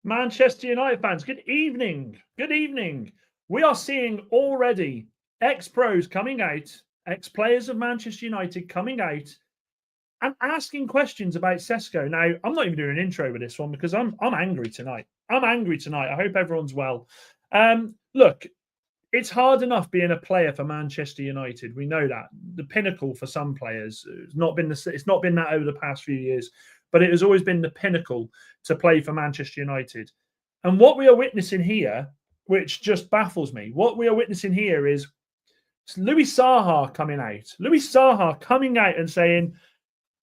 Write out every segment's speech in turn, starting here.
Manchester United fans, good evening. Good evening. We are seeing already ex-pros coming out, ex-players of Manchester United coming out and asking questions about Sesko. Now, I'm not even doing an intro with this one because I'm angry tonight. I'm angry tonight. I hope everyone's well. Look, it's hard enough being a player for Manchester United. We know that. The pinnacle for some players. It's not been that over the past few years, but it has always been the pinnacle to play for Manchester United. And what we are witnessing here, which just baffles me, what we are witnessing here is Louis Saha coming out. Louis Saha coming out and saying,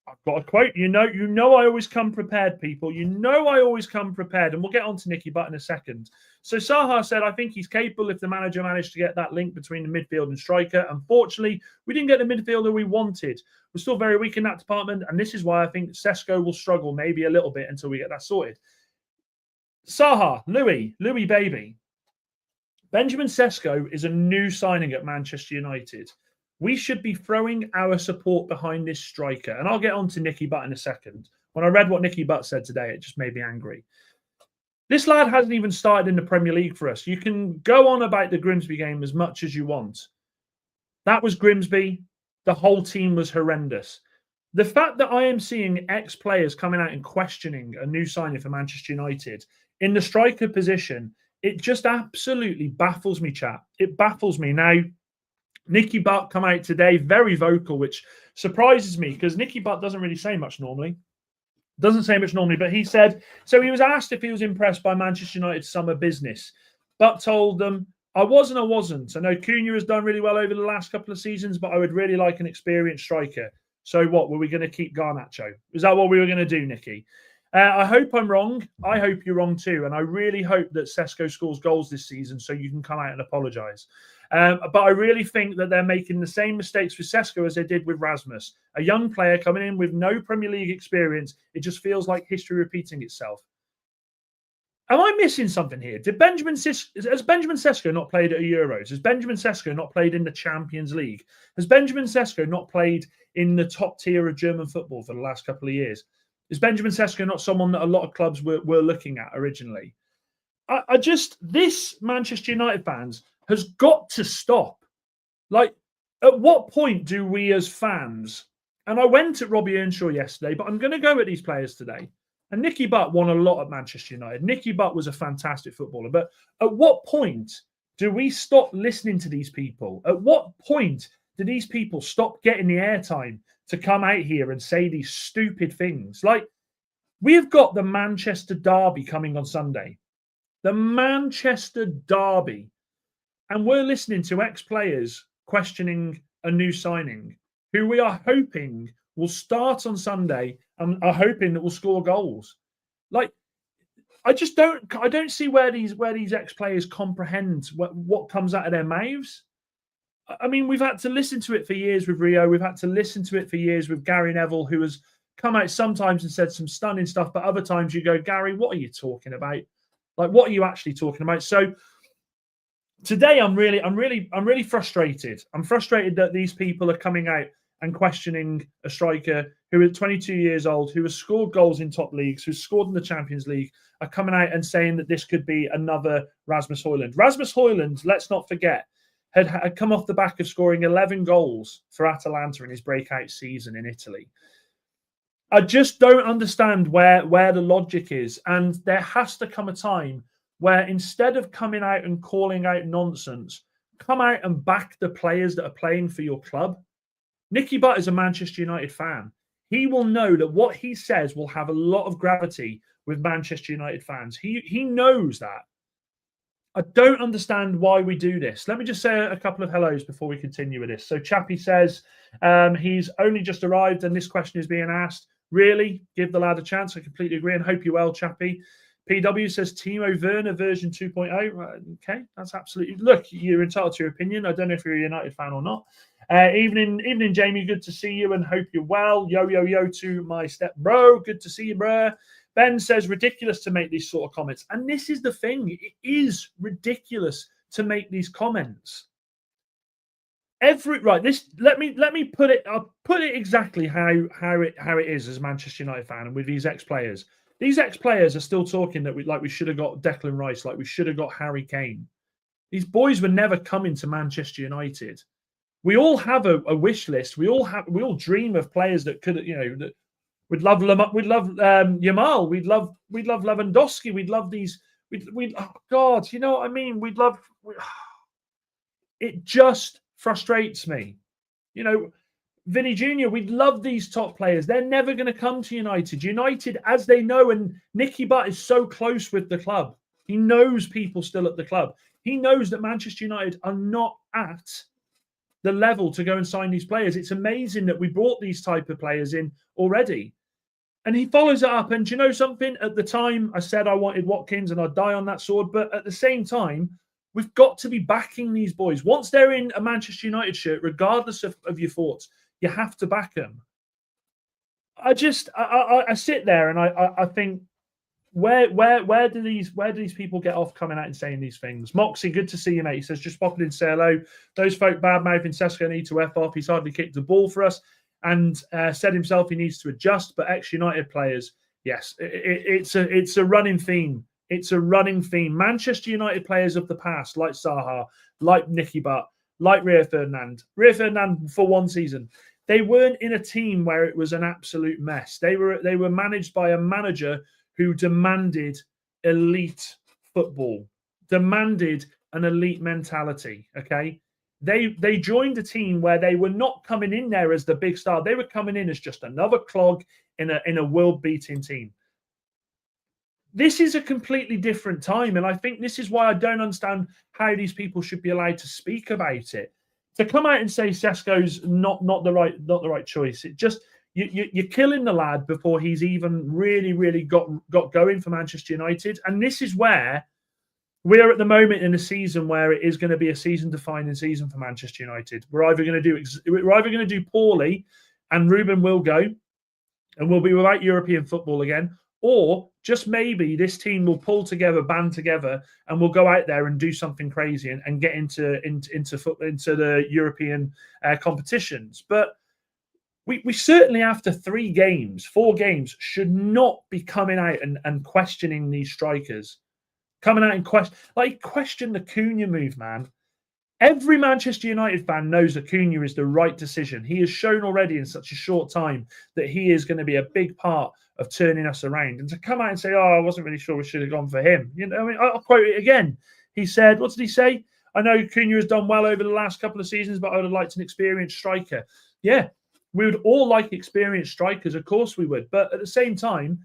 I've got a quote. You know, I always come prepared, people. You know, I always come prepared. And we'll get on to Nicky Butt in a second. So Saha said, I think he's capable if the manager managed to get that link between the midfield and striker. Unfortunately, we didn't get the midfielder we wanted. We're still very weak in that department. And this is why I think Sesko will struggle maybe a little bit until we get that sorted. Saha, Louis baby. Benjamin Sesko is a new signing at Manchester United. We should be throwing our support behind this striker. And I'll get on to Nicky Butt in a second. When I read what Nicky Butt said today, it just made me angry. This lad hasn't even started in the Premier League for us. You can go on about the Grimsby game as much as you want. That was Grimsby. The whole team was horrendous. The fact that I am seeing ex-players coming out and questioning a new signing for Manchester United in the striker position, it just absolutely baffles me, chat. It baffles me. Now, Nicky Butt come out today, very vocal, which surprises me because Nicky Butt doesn't really say much normally. Doesn't say much normally, but he said, so he was asked if he was impressed by Manchester United's summer business. Butt told them, I wasn't. I know Cunha has done really well over the last couple of seasons, but I would really like an experienced striker. So what, were we going to keep Garnacho? Is that what we were going to do, Nicky? I hope I'm wrong. I hope you're wrong too. And I really hope that Sesko scores goals this season so you can come out and apologise. But I really think that they're making the same mistakes with Sesko as they did with Rasmus. A young player coming in with no Premier League experience. It just feels like history repeating itself. Am I missing something here? Has Benjamin Sesko not played at a Euros? Has Benjamin Sesko not played in the Champions League? Has Benjamin Sesko not played in the top tier of German football for the last couple of years? Is Benjamin Sesko not someone that a lot of clubs were looking at originally? This Manchester United fans has got to stop. Like, at what point do we as fans, and I went at Robbie Earnshaw yesterday, but I'm going to go at these players today. And Nicky Butt won a lot at Manchester United. Nicky Butt was a fantastic footballer. But at what point do we stop listening to these people? At what point do these people stop getting the airtime to come out here and say these stupid things? Like, we've got the Manchester Derby coming on Sunday. The Manchester Derby. And we're listening to ex-players questioning a new signing who we are hoping will start on Sunday and are hoping that will score goals. Like, I don't see where these ex-players comprehend what comes out of their mouths. I mean, we've had to listen to it for years with Rio. We've had to listen to it for years with Gary Neville, who has come out sometimes and said some stunning stuff, but other times you go, Gary, what are you talking about? Like, what are you actually talking about? So today, I'm really frustrated. I'm frustrated that these people are coming out and questioning a striker who is 22 years old, who has scored goals in top leagues, who's scored in the Champions League, are coming out and saying that this could be another Rasmus Hojlund. Rasmus Hojlund, let's not forget, had come off the back of scoring 11 goals for Atalanta in his breakout season in Italy. I just don't understand where the logic is. And there has to come a time where instead of coming out and calling out nonsense, come out and back the players that are playing for your club. Nicky Butt is a Manchester United fan. He will know that what he says will have a lot of gravity with Manchester United fans. He knows that. I don't understand why we do this. Let me just say a couple of hellos before we continue with this. So Chappie says he's only just arrived and this question is being asked. Really? Give the lad a chance. I completely agree and hope you're well, Chappie. PW says Timo Werner version 2.0. Okay, that's absolutely... Look, you're entitled to your opinion. I don't know if you're a United fan or not. Evening, Jamie. Good to see you and hope you're well. Yo to my step bro. Good to see you, bro. Ben says ridiculous to make these sort of comments. And this is the thing. It is ridiculous to make these comments. Let me put it. I'll put it exactly how it is as a Manchester United fan and with these ex-players. These ex-players are still talking that we should have got Declan Rice, like we should have got Harry Kane. These boys were never coming to Manchester United. We all have a wish list. We all dream of players that could, that we'd love Yamal. We'd love Lewandowski. We'd love these. Oh God, you know what I mean? It just frustrates me. Vinny Jr., we'd love these top players. They're never going to come to United. United, as they know, and Nicky Butt is so close with the club. He knows people still at the club. He knows that Manchester United are not at the level to go and sign these players. It's amazing that we brought these type of players in already. And he follows it up. And do you know something? At the time, I said I wanted Watkins and I'd die on that sword. But at the same time, we've got to be backing these boys. Once they're in a Manchester United shirt, regardless of your thoughts, you have to back them. I sit there and I think, where do these people get off coming out and saying these things? Moxie, good to see you, mate. He says, just popping in, say hello. Those folk bad-mouthing Sesko need to F off. He's hardly kicked the ball for us. And said himself he needs to adjust. But ex-United players, yes, it's a running theme. It's a running theme. Manchester United players of the past, like Zaha, like Nicky Butt, like Rio Ferdinand. Rio Ferdinand for one season. They weren't in a team where it was an absolute mess. They were managed by a manager who demanded elite football, demanded an elite mentality. Okay. They joined a team where they were not coming in there as the big star. They were coming in as just another clog in a world-beating team. This is a completely different time, and I think this is why I don't understand how these people should be allowed to speak about it. To come out and say Sesko's not the right choice, it just you're killing the lad before he's even really got going for Manchester United, and this is where we are at the moment in a season where it is going to be a season-defining season for Manchester United. We're either going to do poorly, and Ruben will go, and we'll be without European football again, or just maybe this team will pull together, band together, and we'll go out there and do something crazy and get into the European competitions. But we certainly, after 4 games, should not be coming out and questioning these strikers. Coming out and question the Cunha move, man. Every Manchester United fan knows that Cunha is the right decision. He has shown already in such a short time that he is going to be a big part of turning us around. And to come out and say, "Oh, I wasn't really sure we should have gone for him," I'll quote it again. He said, "What did he say? I know Cunha has done well over the last couple of seasons, but I would have liked an experienced striker." Yeah, we would all like experienced strikers, of course we would. But at the same time,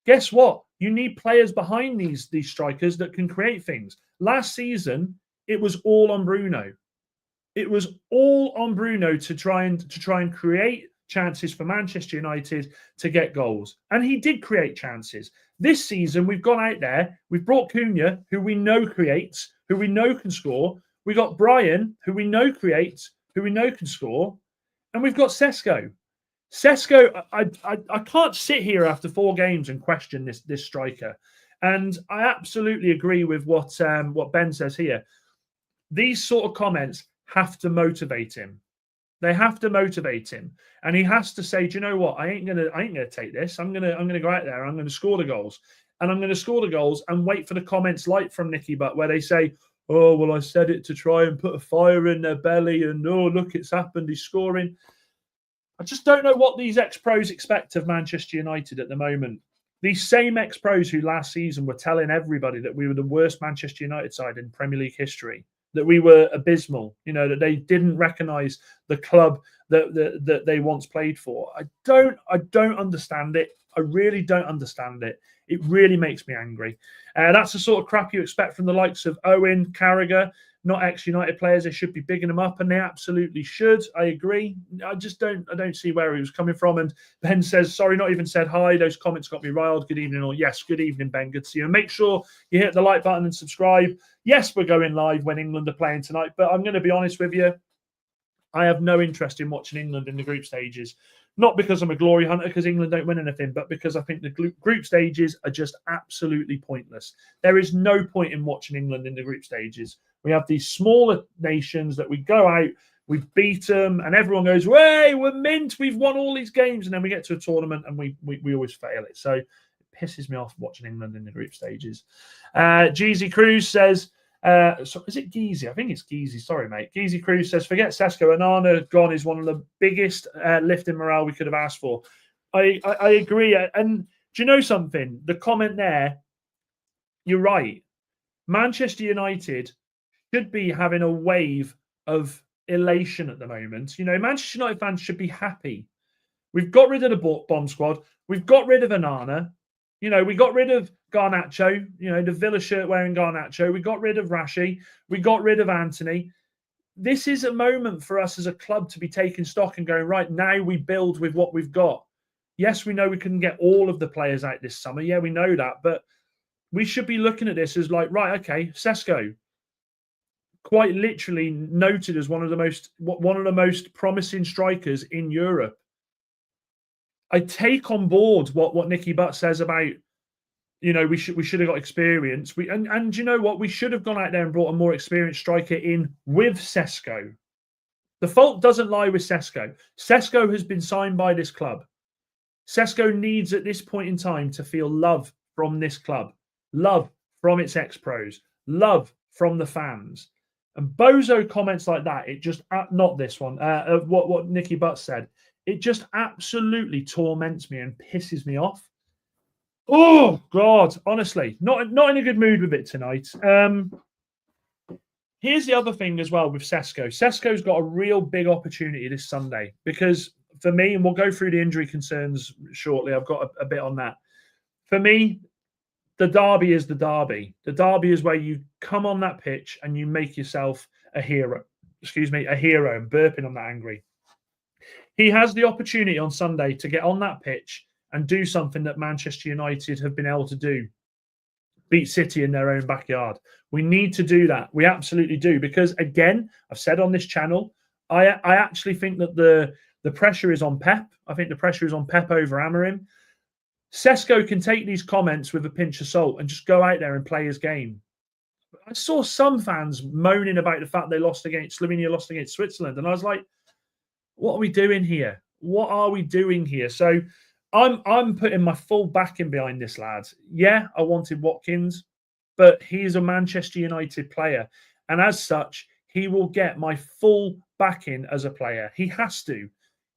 guess what? You need players behind these strikers that can create things. Last season, it was all on Bruno. It was all on Bruno to try and create chances for Manchester United to get goals. And he did create chances. This season, we've gone out there, we've brought Cunha, who we know creates, who we know can score. We got Bryan, who we know creates, who we know can score. And we've got Sesko. Sesko, I can't sit here after 4 games and question this striker. And I absolutely agree with what Ben says here. These sort of comments have to motivate him. They have to motivate him, and he has to say, "Do you know what? I ain't gonna take this. I'm gonna go out there. I'm gonna score the goals, and I'm gonna score the goals and wait for the comments like from Nicky Butt where they say, 'Oh well, I said it to try and put a fire in their belly, and oh look, it's happened. He's scoring.'" I just don't know what these ex-pros expect of Manchester United at the moment. These same ex-pros who last season were telling everybody that we were the worst Manchester United side in Premier League history, that we were abysmal, that they didn't recognise the club that they once played for. I don't understand it. I really don't understand it. It really makes me angry. That's the sort of crap you expect from the likes of Owen, Carragher, not ex-United players. They should be bigging them up, and they absolutely should. I agree. I don't see where he was coming from. And Ben says, "Sorry, not even said hi. Those comments got me riled. Good evening." Or yes, good evening, Ben. Good to see you. And make sure you hit the like button and subscribe. Yes, we're going live when England are playing tonight, but I'm going to be honest with you. I have no interest in watching England in the group stages. Not because I'm a glory hunter, because England don't win anything, but because I think the group stages are just absolutely pointless. There is no point in watching England in the group stages. We have these smaller nations that we go out, we beat them, and everyone goes, "Hey, we're mint, we've won all these games," and then we get to a tournament and we always fail it. So pisses me off watching England in the group stages. Jeezy Cruz says, so is it Geezy? I think it's Geezy. Sorry, mate. Geezy Cruz says, forget Sesko. Onana gone is one of the biggest lift in morale we could have asked for. I agree. And do you know something? The comment there, you're right. Manchester United should be having a wave of elation at the moment. You know, Manchester United fans should be happy. We've got rid of the bomb squad. We've got rid of Onana. You know, we got rid of Garnacho, you know, the Villa shirt wearing Garnacho. We got rid of Rashi. We got rid of Anthony. This is a moment for us as a club to be taking stock and going, right, now we build with what we've got. Yes, we know we couldn't get all of the players out this summer. Yeah, we know that. But we should be looking at this as like, right, okay, Sesko, quite literally noted as one of the most promising strikers in Europe. I take on board what Nicky Butt says about, you know, we should have got experience. And you know what? We should have gone out there and brought a more experienced striker in with Sesko. The fault doesn't lie with Sesko. Sesko has been signed by this club. Sesko needs at this point in time to feel love from this club, love from its ex-pros, love from the fans. And Bozo comments like that, it just, not this one, what Nicky Butt said, it just absolutely torments me and pisses me off. Oh, God, honestly, not in a good mood with it tonight. Here's the other thing as well with Sesko. Sesko's got a real big opportunity this Sunday because for me, and we'll go through the injury concerns shortly, I've got a bit on that. For me, the derby is the derby. The derby is where you come on that pitch and you make yourself a hero. Excuse me, a hero. I'm burping on that angry. He has the opportunity on Sunday to get on that pitch and do something that Manchester United have been able to do. Beat City in their own backyard. We need to do that. We absolutely do. Because, again, I've said on this channel, I actually think that the pressure is on Pep. I think the pressure is on Pep over Amorim. Sesko can take these comments with a pinch of salt and just go out there and play his game. I saw some fans moaning about the fact Slovenia lost against Switzerland. And I was like, what are we doing here? What are we doing here? So I'm putting my full backing behind this lad. Yeah, I wanted Watkins, but he's a Manchester United player. And as such, he will get my full backing as a player. He has to.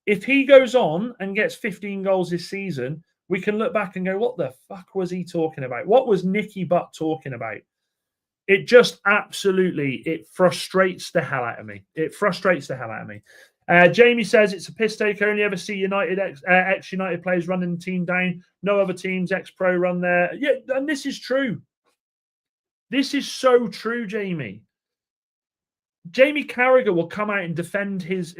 If he goes on and gets 15 goals this season, we can look back and go, what the fuck was he talking about? What was Nicky Butt talking about? It just absolutely, it frustrates the hell out of me. It frustrates the hell out of me. Jamie says it's a piss take. I only ever see United ex-United players running the team down. No other teams ex-pro run there. Yeah, and this is true. This is so true, Jamie. Jamie Carragher will come out and defend his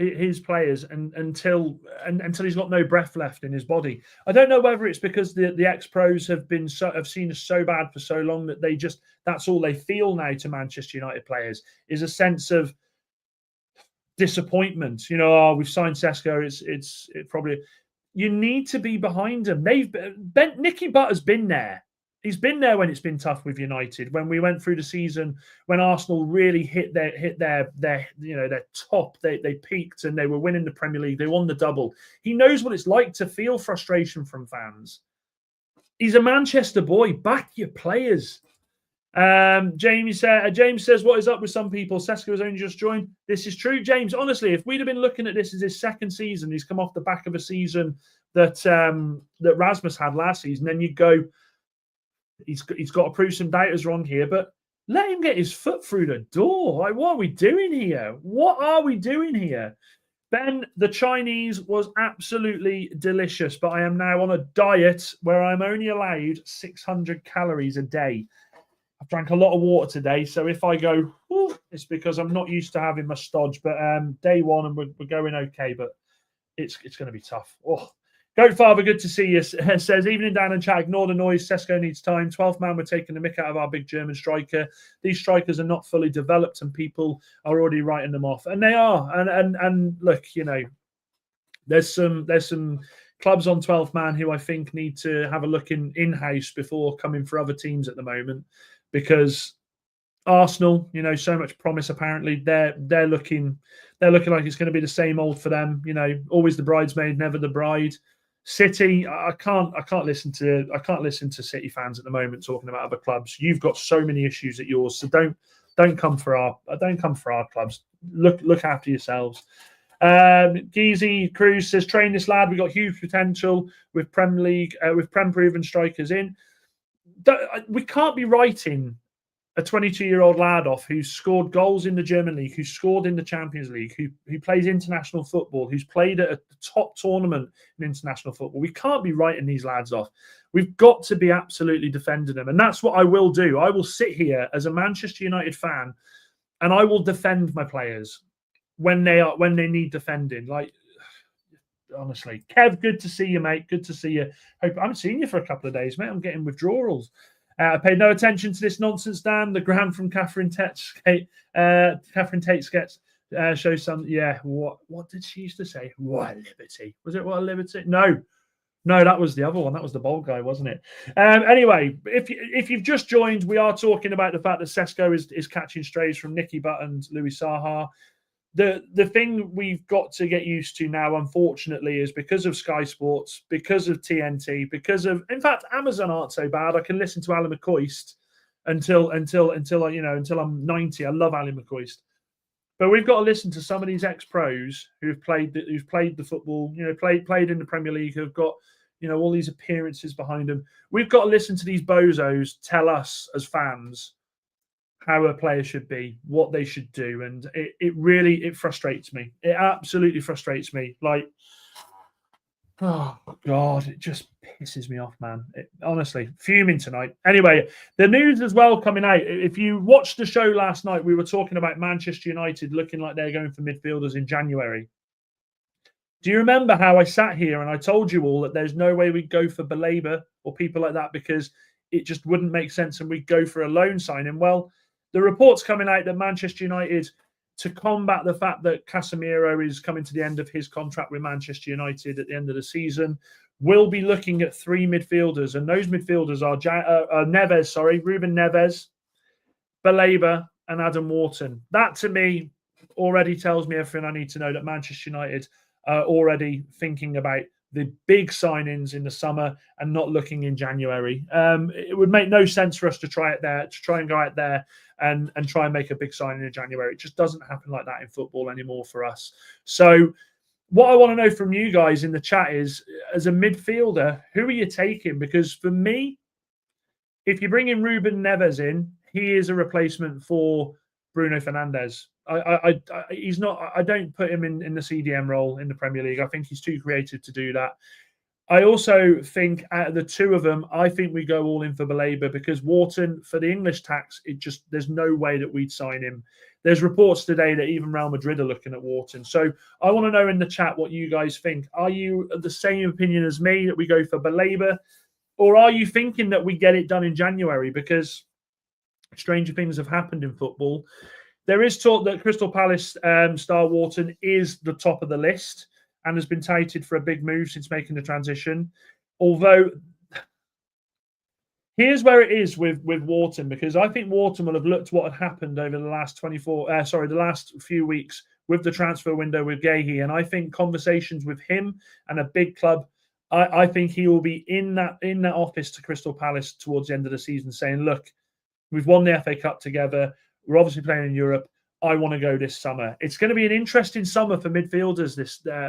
players until he's got no breath left in his body. I don't know whether it's because the ex-pros have seen us so bad for so long that that's all they feel now to Manchester United players is a sense of disappointment. You know, we've signed Sesko. It probably, you need to be behind them. Nicky Butt has been there. He's been there when it's been tough with United. When we went through the season, when Arsenal really hit their top, they peaked and they were winning the Premier League. They won the double. He knows what it's like to feel frustration from fans. He's a Manchester boy. Back your players. James says, what is up with some people? Sesko has only just joined. This is true, James. Honestly, if we'd have been looking at this as his second season, he's come off the back of a season that Rasmus had last season, then you'd go, he's got to prove some doubters wrong here, but let him get his foot through the door. Like, what are we doing here? What are we doing here? Ben, the Chinese was absolutely delicious, but I am now on a diet where I'm only allowed 600 calories a day. I've drank a lot of water today, so if I go, it's because I'm not used to having my stodge. But day one, and we're going okay, but it's going to be tough. Oh, Goat Father, good to see you. Says, evening down and chat, ignore the noise. Sesko needs time. 12th man, we're taking the mick out of our big German striker. These strikers are not fully developed, and people are already writing them off, and they are. And look, you know, there's some clubs on 12th man who I think need to have a look in-house before coming for other teams at the moment. Because Arsenal, you know, so much promise. Apparently, they're looking like it's going to be the same old for them. You know, always the bridesmaid, never the bride. City, I can't listen to City fans at the moment talking about other clubs. You've got so many issues at yours, so don't come for our clubs. Look after yourselves. Geezy Cruz says, train this lad. We've got huge potential with Prem League, with Prem proven strikers in. We can't be writing a 22-year-old lad off who's scored goals in the German league, who's scored in the Champions League, who plays international football, who's played at a top tournament in international football. We can't be writing these lads off. We've got to be absolutely defending them. And that's what I will do. I will sit here as a Manchester United fan and I will defend my players when they need defending. Like, honestly, Kev, good to see you, mate. Good to see you. Hope I haven't seen you for a couple of days, mate. I'm getting withdrawals. I paid no attention to this nonsense, Dan. The gram from Catherine Tate's sketch shows some. Yeah, what did she used to say? What a liberty? Was it what a liberty? No, that was the other one. That was the bold guy, wasn't it? Anyway, if you've just joined, we are talking about the fact that Sesko is catching strays from Nicky Butt and Louis Saha. The thing we've got to get used to now, unfortunately, is because of Sky Sports, because of TNT, because of, in fact, Amazon aren't so bad. I can listen to Alan McCoist until I'm 90. I love Alan McCoist, but we've got to listen to some of these ex-pros who've played the football, played in the Premier League, who've got all these appearances behind them. We've got to listen to these bozos tell us as fans how a player should be, what they should do. And it really frustrates me. It absolutely frustrates me. Like, oh, God, it just pisses me off, man. Honestly, fuming tonight. Anyway, the news as well coming out. If you watched the show last night, we were talking about Manchester United looking like they're going for midfielders in January. Do you remember how I sat here and I told you all that there's no way we'd go for Baleba or people like that because it just wouldn't make sense and we'd go for a loan signing? Well, the reports coming out that Manchester United, to combat the fact that Casemiro is coming to the end of his contract with Manchester United at the end of the season, will be looking at 3 midfielders. And those midfielders are Ruben Neves, Baleba, and Adam Wharton. That, to me, already tells me everything I need to know, that Manchester United are already thinking about the big signings in the summer and not looking in January. It would make no sense for us to try and go out there and try and make a big signing in January. It just doesn't happen like that in football anymore for us. So what I want to know from you guys in the chat is, as a midfielder, who are you taking? Because for me, if you bring in Ruben Neves in, he is a replacement for Bruno Fernandes. He's not. I don't put him in the CDM role in the Premier League. I think he's too creative to do that. I also think out of the two of them, I think we go all in for Baleba, because Wharton, for the English tax, there's no way that we'd sign him. There's reports today that even Real Madrid are looking at Wharton. So I want to know in the chat what you guys think. Are you of the same opinion as me that we go for Baleba, or are you thinking that we get it done in January? Because stranger things have happened in football. There is talk that Crystal Palace star Wharton is the top of the list and has been touted for a big move since making the transition. Although, here's where it is with Wharton, because I think Wharton will have looked what had happened over the last the last few weeks with the transfer window with Gahey, and I think conversations with him and a big club, I think he will be in that office to Crystal Palace towards the end of the season, saying, "Look, we've won the FA Cup together. We're obviously playing in Europe. I want to go this summer." It's going to be an interesting summer for midfielders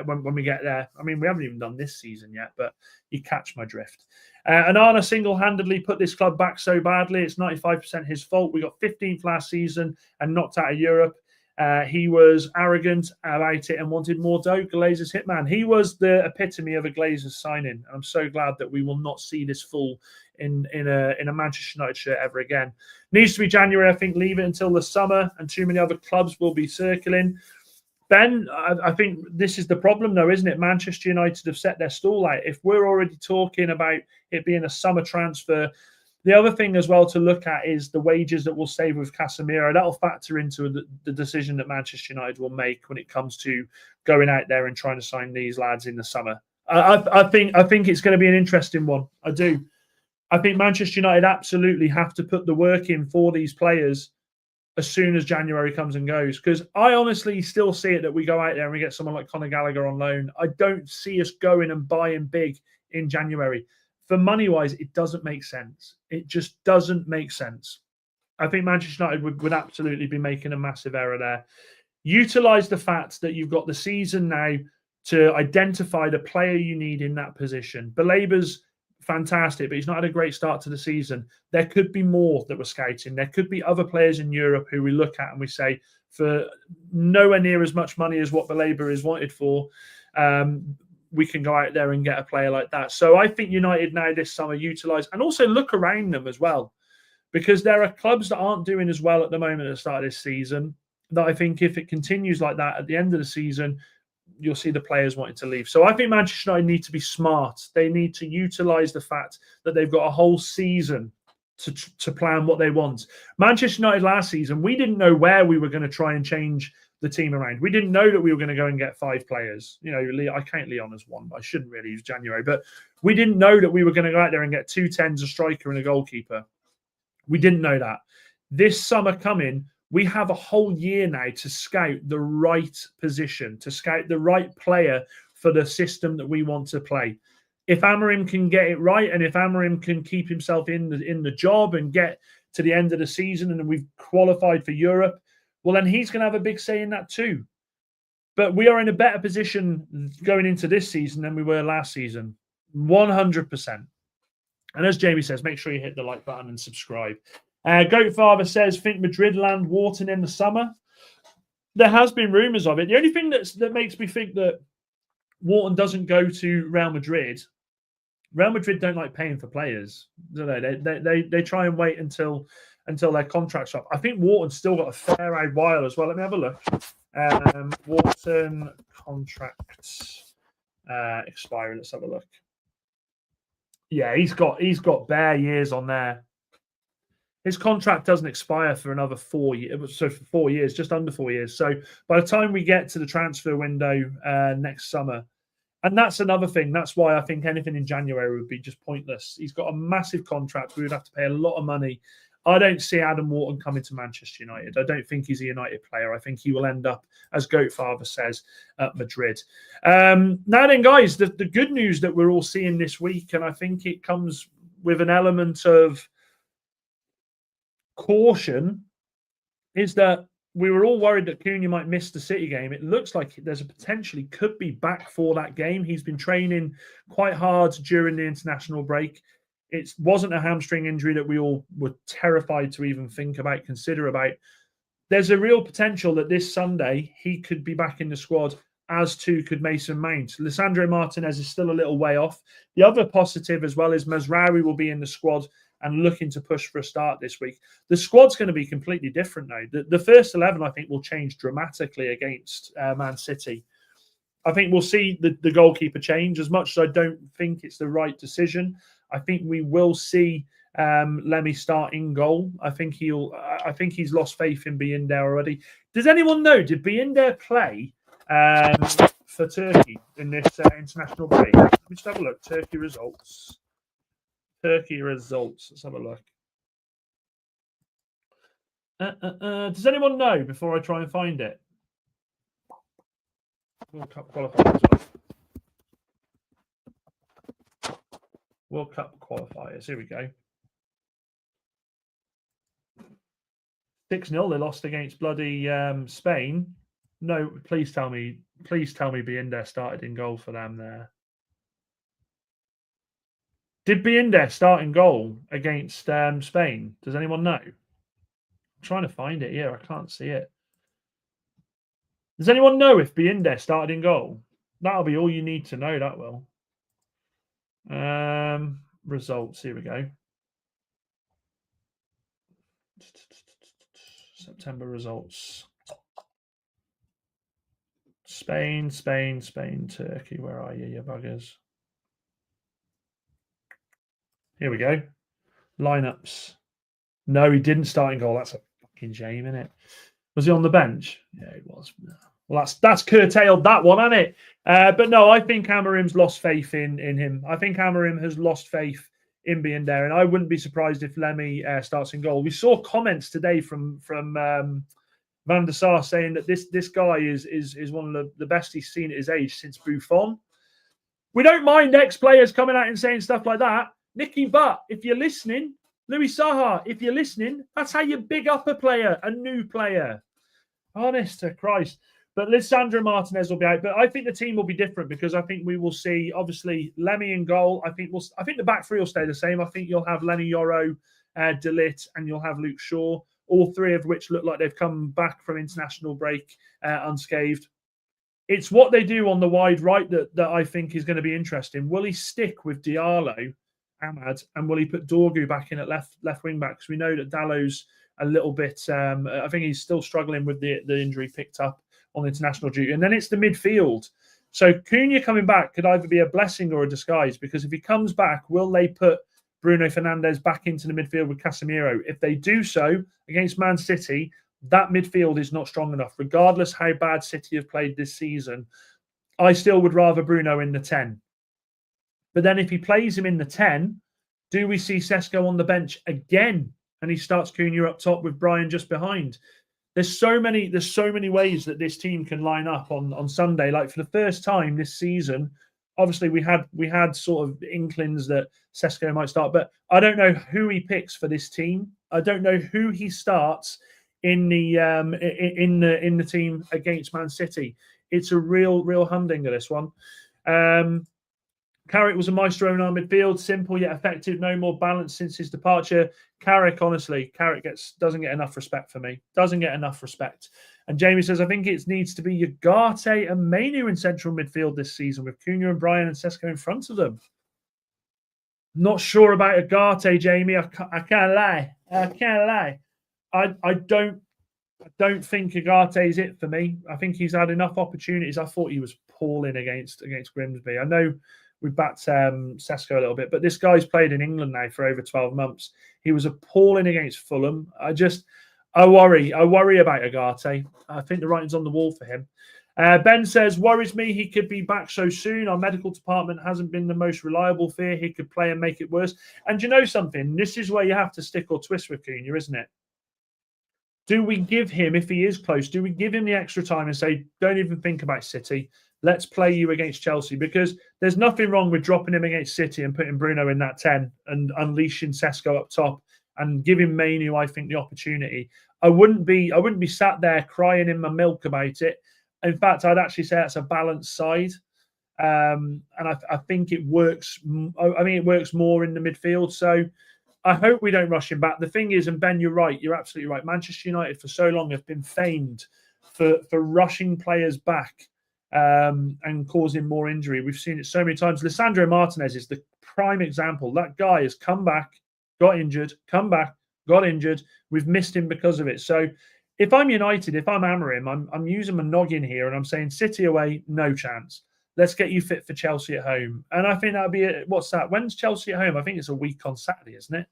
when we get there. I mean, we haven't even done this season yet, but you catch my drift. And Arna single-handedly put this club back so badly. It's 95% his fault. We got 15th last season and knocked out of Europe. He was arrogant about it and wanted more dough. Glazer's hitman. He was the epitome of a Glazer's signing. I'm so glad that we will not see this fool in a Manchester United shirt ever again. Needs to be January. I think leave it until the summer, and too many other clubs will be circling. Ben, I think this is the problem, though, isn't it? Manchester United have set their stall out. If we're already talking about it being a summer transfer, the other thing as well to look at is the wages that we'll save with Casemiro. That'll factor into the decision that Manchester United will make when it comes to going out there and trying to sign these lads in the summer. I think it's going to be an interesting one. I do. I think Manchester United absolutely have to put the work in for these players as soon as January comes and goes. Because I honestly still see it that we go out there and we get someone like Conor Gallagher on loan. I don't see us going and buying big in January. For money-wise, it doesn't make sense. It just doesn't make sense. I think Manchester United would absolutely be making a massive error there. Utilise the fact that you've got the season now to identify the player you need in that position. Belaber's fantastic, but he's not had a great start to the season. There could be more that we're scouting. There could be other players in Europe who we look at and we say, for nowhere near as much money as what Belaber is wanted for, we can go out there and get a player like that. So I think United now this summer utilise and also look around them as well, because there are clubs that aren't doing as well at the moment at the start of this season that I think if it continues like that at the end of the season, you'll see the players wanting to leave. So I think Manchester United need to be smart. They need to utilise the fact that they've got a whole season to plan what they want. Manchester United last season, we didn't know where we were going to try and change the team around. We didn't know that we were going to go and get 5 players. You know, I count Leon as one, but I shouldn't really use January. But we didn't know that we were going to go out there and get 2 10s, a striker and a goalkeeper. We didn't know that. This summer coming, we have a whole year now to scout the right position, to scout the right player for the system that we want to play. If Amorim can get it right, and if Amorim can keep himself in the job and get to the end of the season and we've qualified for Europe, well, then he's going to have a big say in that too. But we are in a better position going into this season than we were last season, 100%. And as Jamie says, make sure you hit the like button and subscribe. Goatfather says, think Madrid land Wharton in the summer. There has been rumours of it. The only thing that makes me think that Wharton doesn't go to Real Madrid don't like paying for players, do they? They try and wait until their contract's up. I think Wharton's still got a fair old while as well. Let me have a look. Wharton contracts expiring. Let's have a look. Yeah, he's got bare years on there. His contract doesn't expire for another 4 years. So for 4 years, just under 4 years. So by the time we get to the transfer window next summer, and that's another thing. That's why I think anything in January would be just pointless. He's got a massive contract. We would have to pay a lot of money. I don't see Adam Wharton coming to Manchester United. I don't think he's a United player. I think he will end up, as Goatfather says, at Madrid. Now then, guys, the good news that we're all seeing this week, and I think it comes with an element of caution, is that we were all worried that Cunha might miss the City game. It looks like there's a potentially could be back for that game. He's been training quite hard during the international break. It wasn't a hamstring injury that we all were terrified to even think about, consider about. There's a real potential that this Sunday he could be back in the squad, as too could Mason Mount. Lisandro Martinez is still a little way off. The other positive as well is Mazraoui will be in the squad and looking to push for a start this week. The squad's going to be completely different now. The first 11, I think, will change dramatically against Man City. I think we'll see the goalkeeper change. As much as I don't think it's the right decision, I think we will see Lemmy start in goal. I think he's lost faith in Binder already. Does anyone know, did Binder play for Turkey in this international break? Let me just have a look. Turkey results. Let's have a look. Does anyone know before I try and find it? World Cup qualifiers. World Cup qualifiers. Here we go. 6-0. They lost against bloody Spain. No, please tell me Binder started in goal for them there. Did Binder start in goal against Spain? Does anyone know? I'm trying to find it here. I can't see it. Does anyone know if Binder started in goal? That'll be all you need to know, that will. Results. Here we go. September results. Spain, Turkey. Where are you buggers? Here we go. Lineups. No, he didn't start in goal. That's a fucking shame, isn't it? Was he on the bench? Yeah, he was. Well, that's curtailed that one, hasn't it? But no, I think Amorim's lost faith in him. I think Amorim has lost faith in being there. And I wouldn't be surprised if Lemmy starts in goal. We saw comments today from Van der Sar saying that this guy is one of the best he's seen at his age since Buffon. We don't mind ex-players coming out and saying stuff like that. Nicky Butt, if you're listening, Louis Saha, if you're listening, that's how you big up a new player. Honest to Christ. But Lisandro Martinez will be out. But I think the team will be different because I think we will see, obviously, Lemmy in goal. I think the back three will stay the same. I think you'll have Lenny Yoro, De Ligt, and you'll have Luke Shaw, all three of which look like they've come back from international break unscathed. It's what they do on the wide right that I think is going to be interesting. Will he stick with Diallo, Ahmad, and will he put Dorgu back in at left wing back? Because we know that Dallow's a little bit, I think he's still struggling with the injury picked up on international duty. And then it's the midfield. So Cunha coming back could either be a blessing or a disguise, because if he comes back, will they put Bruno Fernandes back into the midfield with Casemiro? If they do so against Man City, that midfield is not strong enough. Regardless how bad City have played this season, I still would rather Bruno in the 10. But then if he plays him in the 10, do we see Sesko on the bench again and he starts Cunha up top with Bryan just behind? There's so many ways that this team can line up on Sunday. Like, for the first time this season, obviously we had sort of inklings that Sesko might start, but I don't know who he picks for this team. I don't know who he starts in the team against Man City. It's a real humdinger, this one. Carrick was a maestro in our midfield, simple yet effective, no more balance since his departure. Carrick doesn't get enough respect for me. Doesn't get enough respect. And Jamie says, I think it needs to be Ugarte and Mainoo in central midfield this season, with Cunha and Bryan and Sesko in front of them. Not sure about Ugarte, Jamie. I can't lie. I don't think Ugarte is it for me. I think he's had enough opportunities. I thought he was appalling against Grimsby. I know we backed Sesko a little bit, but this guy's played in England now for over 12 months. He was appalling against Fulham. I worry about Ugarte. I think the writing's on the wall for him. Ben says, worries me he could be back so soon. Our medical department hasn't been the most reliable. Fear he could play and make it worse. And you know something? This is where you have to stick or twist with Cunha, isn't it? Do we give him, if he is close, do we give him the extra time and say, don't even think about City? Let's play you against Chelsea, because there's nothing wrong with dropping him against City and putting Bruno in that 10 and unleashing Sesko up top and giving Mainoo, I think, the opportunity. I wouldn't be sat there crying in my milk about it. In fact, I'd actually say that's a balanced side. And I think it works. I mean, it works more in the midfield. So I hope we don't rush him back. The thing is, and Ben, you're right. You're absolutely right. Manchester United for so long have been famed for rushing players back and causing more injury. We've seen it so many times. Lisandro Martinez is the prime example. That guy has come back, got injured, come back, got injured. We've missed him because of it. So if I'm United, if I'm Amorim, I'm using my noggin here and I'm saying City away, no chance. Let's get you fit for Chelsea at home. And I think that'll be it. What's that? When's Chelsea at home? I think it's a week on Saturday, isn't it?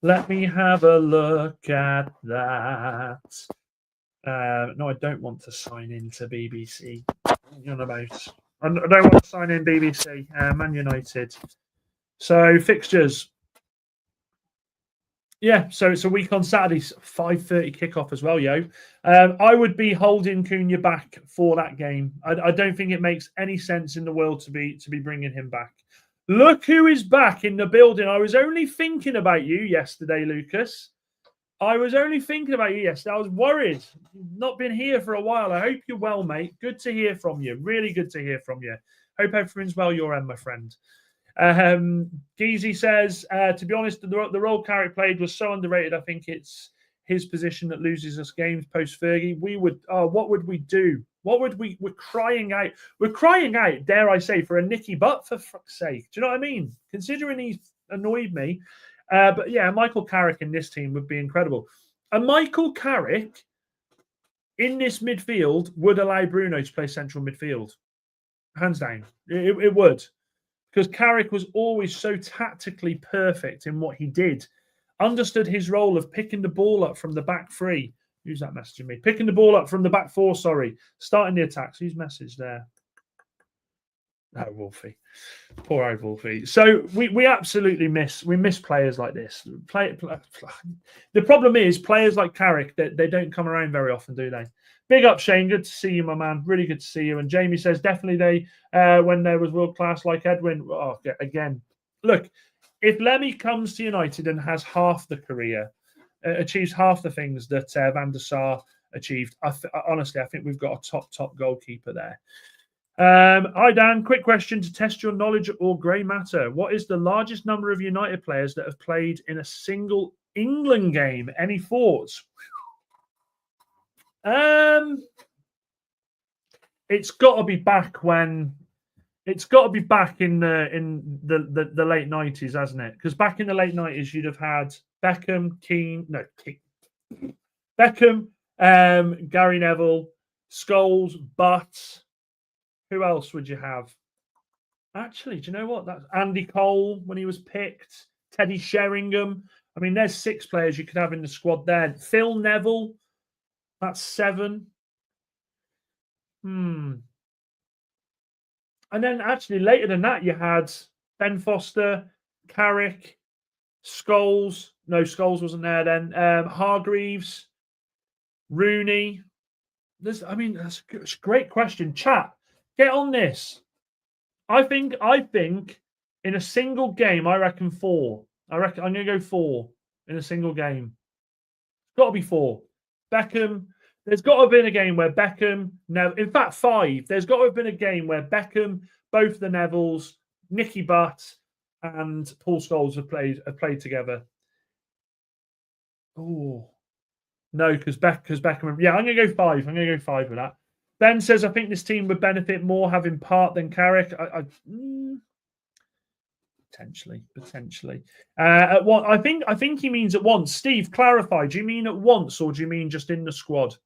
Let me have a look at that. No, I don't want to sign into BBC. You know about. I don't want to sign in BBC. Man United. So fixtures. Yeah, so it's a week on Saturday, 5:30 kickoff as well, yo. I would be holding Cunha back for that game. I don't think it makes any sense in the world to be bringing him back. Look who is back in the building. I was only thinking about you yesterday, Lucas. I was only thinking about you yesterday. I was worried. You've not been here for a while. I hope you're well, mate. Good to hear from you. Really good to hear from you. Hope everything's well your end, my friend. Geezy says, to be honest, the role Carrick played was so underrated. I think it's his position that loses us games post Fergie. What would we do? We're crying out. We're crying out, dare I say, for a Nicky Butt, for fuck's sake. Do you know what I mean? Considering he's annoyed me. But yeah, Michael Carrick in this team would be incredible. And Michael Carrick in this midfield would allow Bruno to play central midfield. Hands down. It would. Because Carrick was always so tactically perfect in what he did. Understood his role of picking the ball up from the back three. Who's that messaging me? Picking the ball up from the back four, sorry. Starting the attacks. Whose message there? Oh, Wolfie. Poor old Wolfie. So we absolutely miss players like this. The problem is players like Carrick, they don't come around very often, do they? Big up, Shane. Good to see you, my man. Really good to see you. And Jamie says definitely when there was world class like Edwin. Oh, again, look, if Lemmy comes to United and has half the career, achieves half the things that Van der Sar achieved, honestly, I think we've got a top goalkeeper there. Hi, Dan. Quick question to test your knowledge or grey matter. What is the largest number of United players that have played in a single England game? Any thoughts? It's got to be back when. It's got to be back in the late 90s, hasn't it? Because back in the late 90s, you'd have had Beckham, Beckham, Gary Neville, Scholes, Butt. Who else would you have? Actually, do you know what? That's Andy Cole when he was picked. Teddy Sheringham. I mean, there's 6 players you could have in the squad there. Phil Neville. That's 7. And then actually later than that, you had Ben Foster, Carrick, Scholes. No, Scholes wasn't there then. Hargreaves, Rooney. That's a great question. Chat, get on this. I think in a single game, I reckon 4. I'm going to go 4 in a single game. It's got to be 4. Beckham. There's got to have been a game where Beckham, in fact, 5. There's got to have been a game where Beckham, both the Nevilles, Nicky Butt, and Paul Scholes have played together. Oh no, because Beckham. Yeah, I'm going to go 5. I'm going to go 5 with that. Ben says, I think this team would benefit more having Part than Carrick. Potentially. At what I think he means at once. Steve, clarify. Do you mean at once or do you mean just in the squad?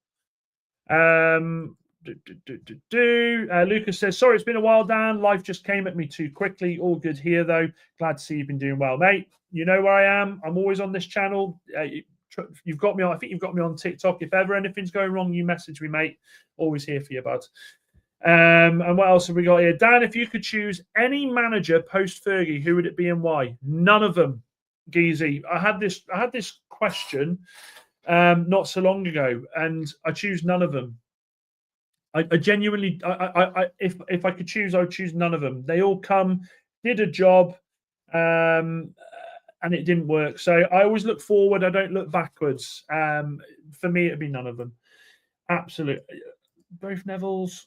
Lucas says, sorry, it's been a while, Dan. Life just came at me too quickly. All good here, though. Glad to see you've been doing well, mate. You know where I am. I'm always on this channel. You've got me on. I think you've got me on TikTok. If ever anything's going wrong, you message me, mate. Always here for you, bud. And what else have we got here? Dan, if you could choose any manager post Fergie, who would it be and why? None of them, Geezy. I had this question not so long ago, and I choose none of them. I genuinely, if I could choose, I would choose none of them. They all did a job, and it didn't work. So I always look forward. I don't look backwards. For me, it'd be none of them. Absolutely, both Nevilles.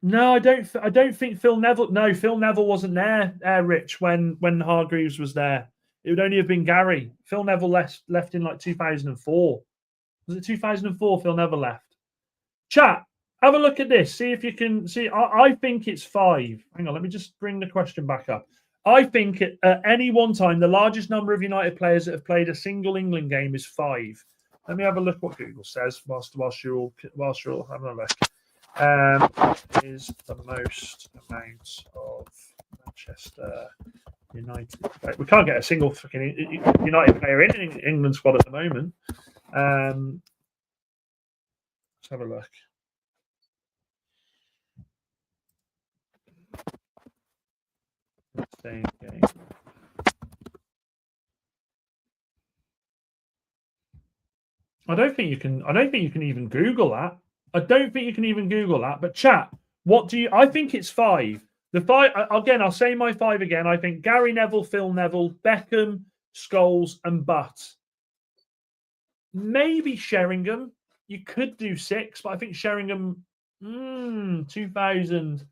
No, I don't think Phil Neville. No, Phil Neville wasn't there, Rich, when Hargreaves was there. It would only have been Gary. Phil Neville left in like 2004. Was it 2004? Phil Neville left. Chat, have a look at this. See if you can see. I think it's 5. Hang on, let me just bring the question back up. I think at any one time, the largest number of United players that have played a single England game is 5. Let me have a look what Google says whilst you're all having a look. Is the most amount of Manchester United player. We can't get a single fucking United player in England squad at the moment. Let's have a look. Same game. I don't think you can even Google that. I don't think you can even Google that. But chat, I think it's 5. The 5 again. I'll say my 5 again. I think Gary Neville, Phil Neville, Beckham, Scholes, and Butt. Maybe Sheringham. You could do 6, but I think Sheringham. 2000.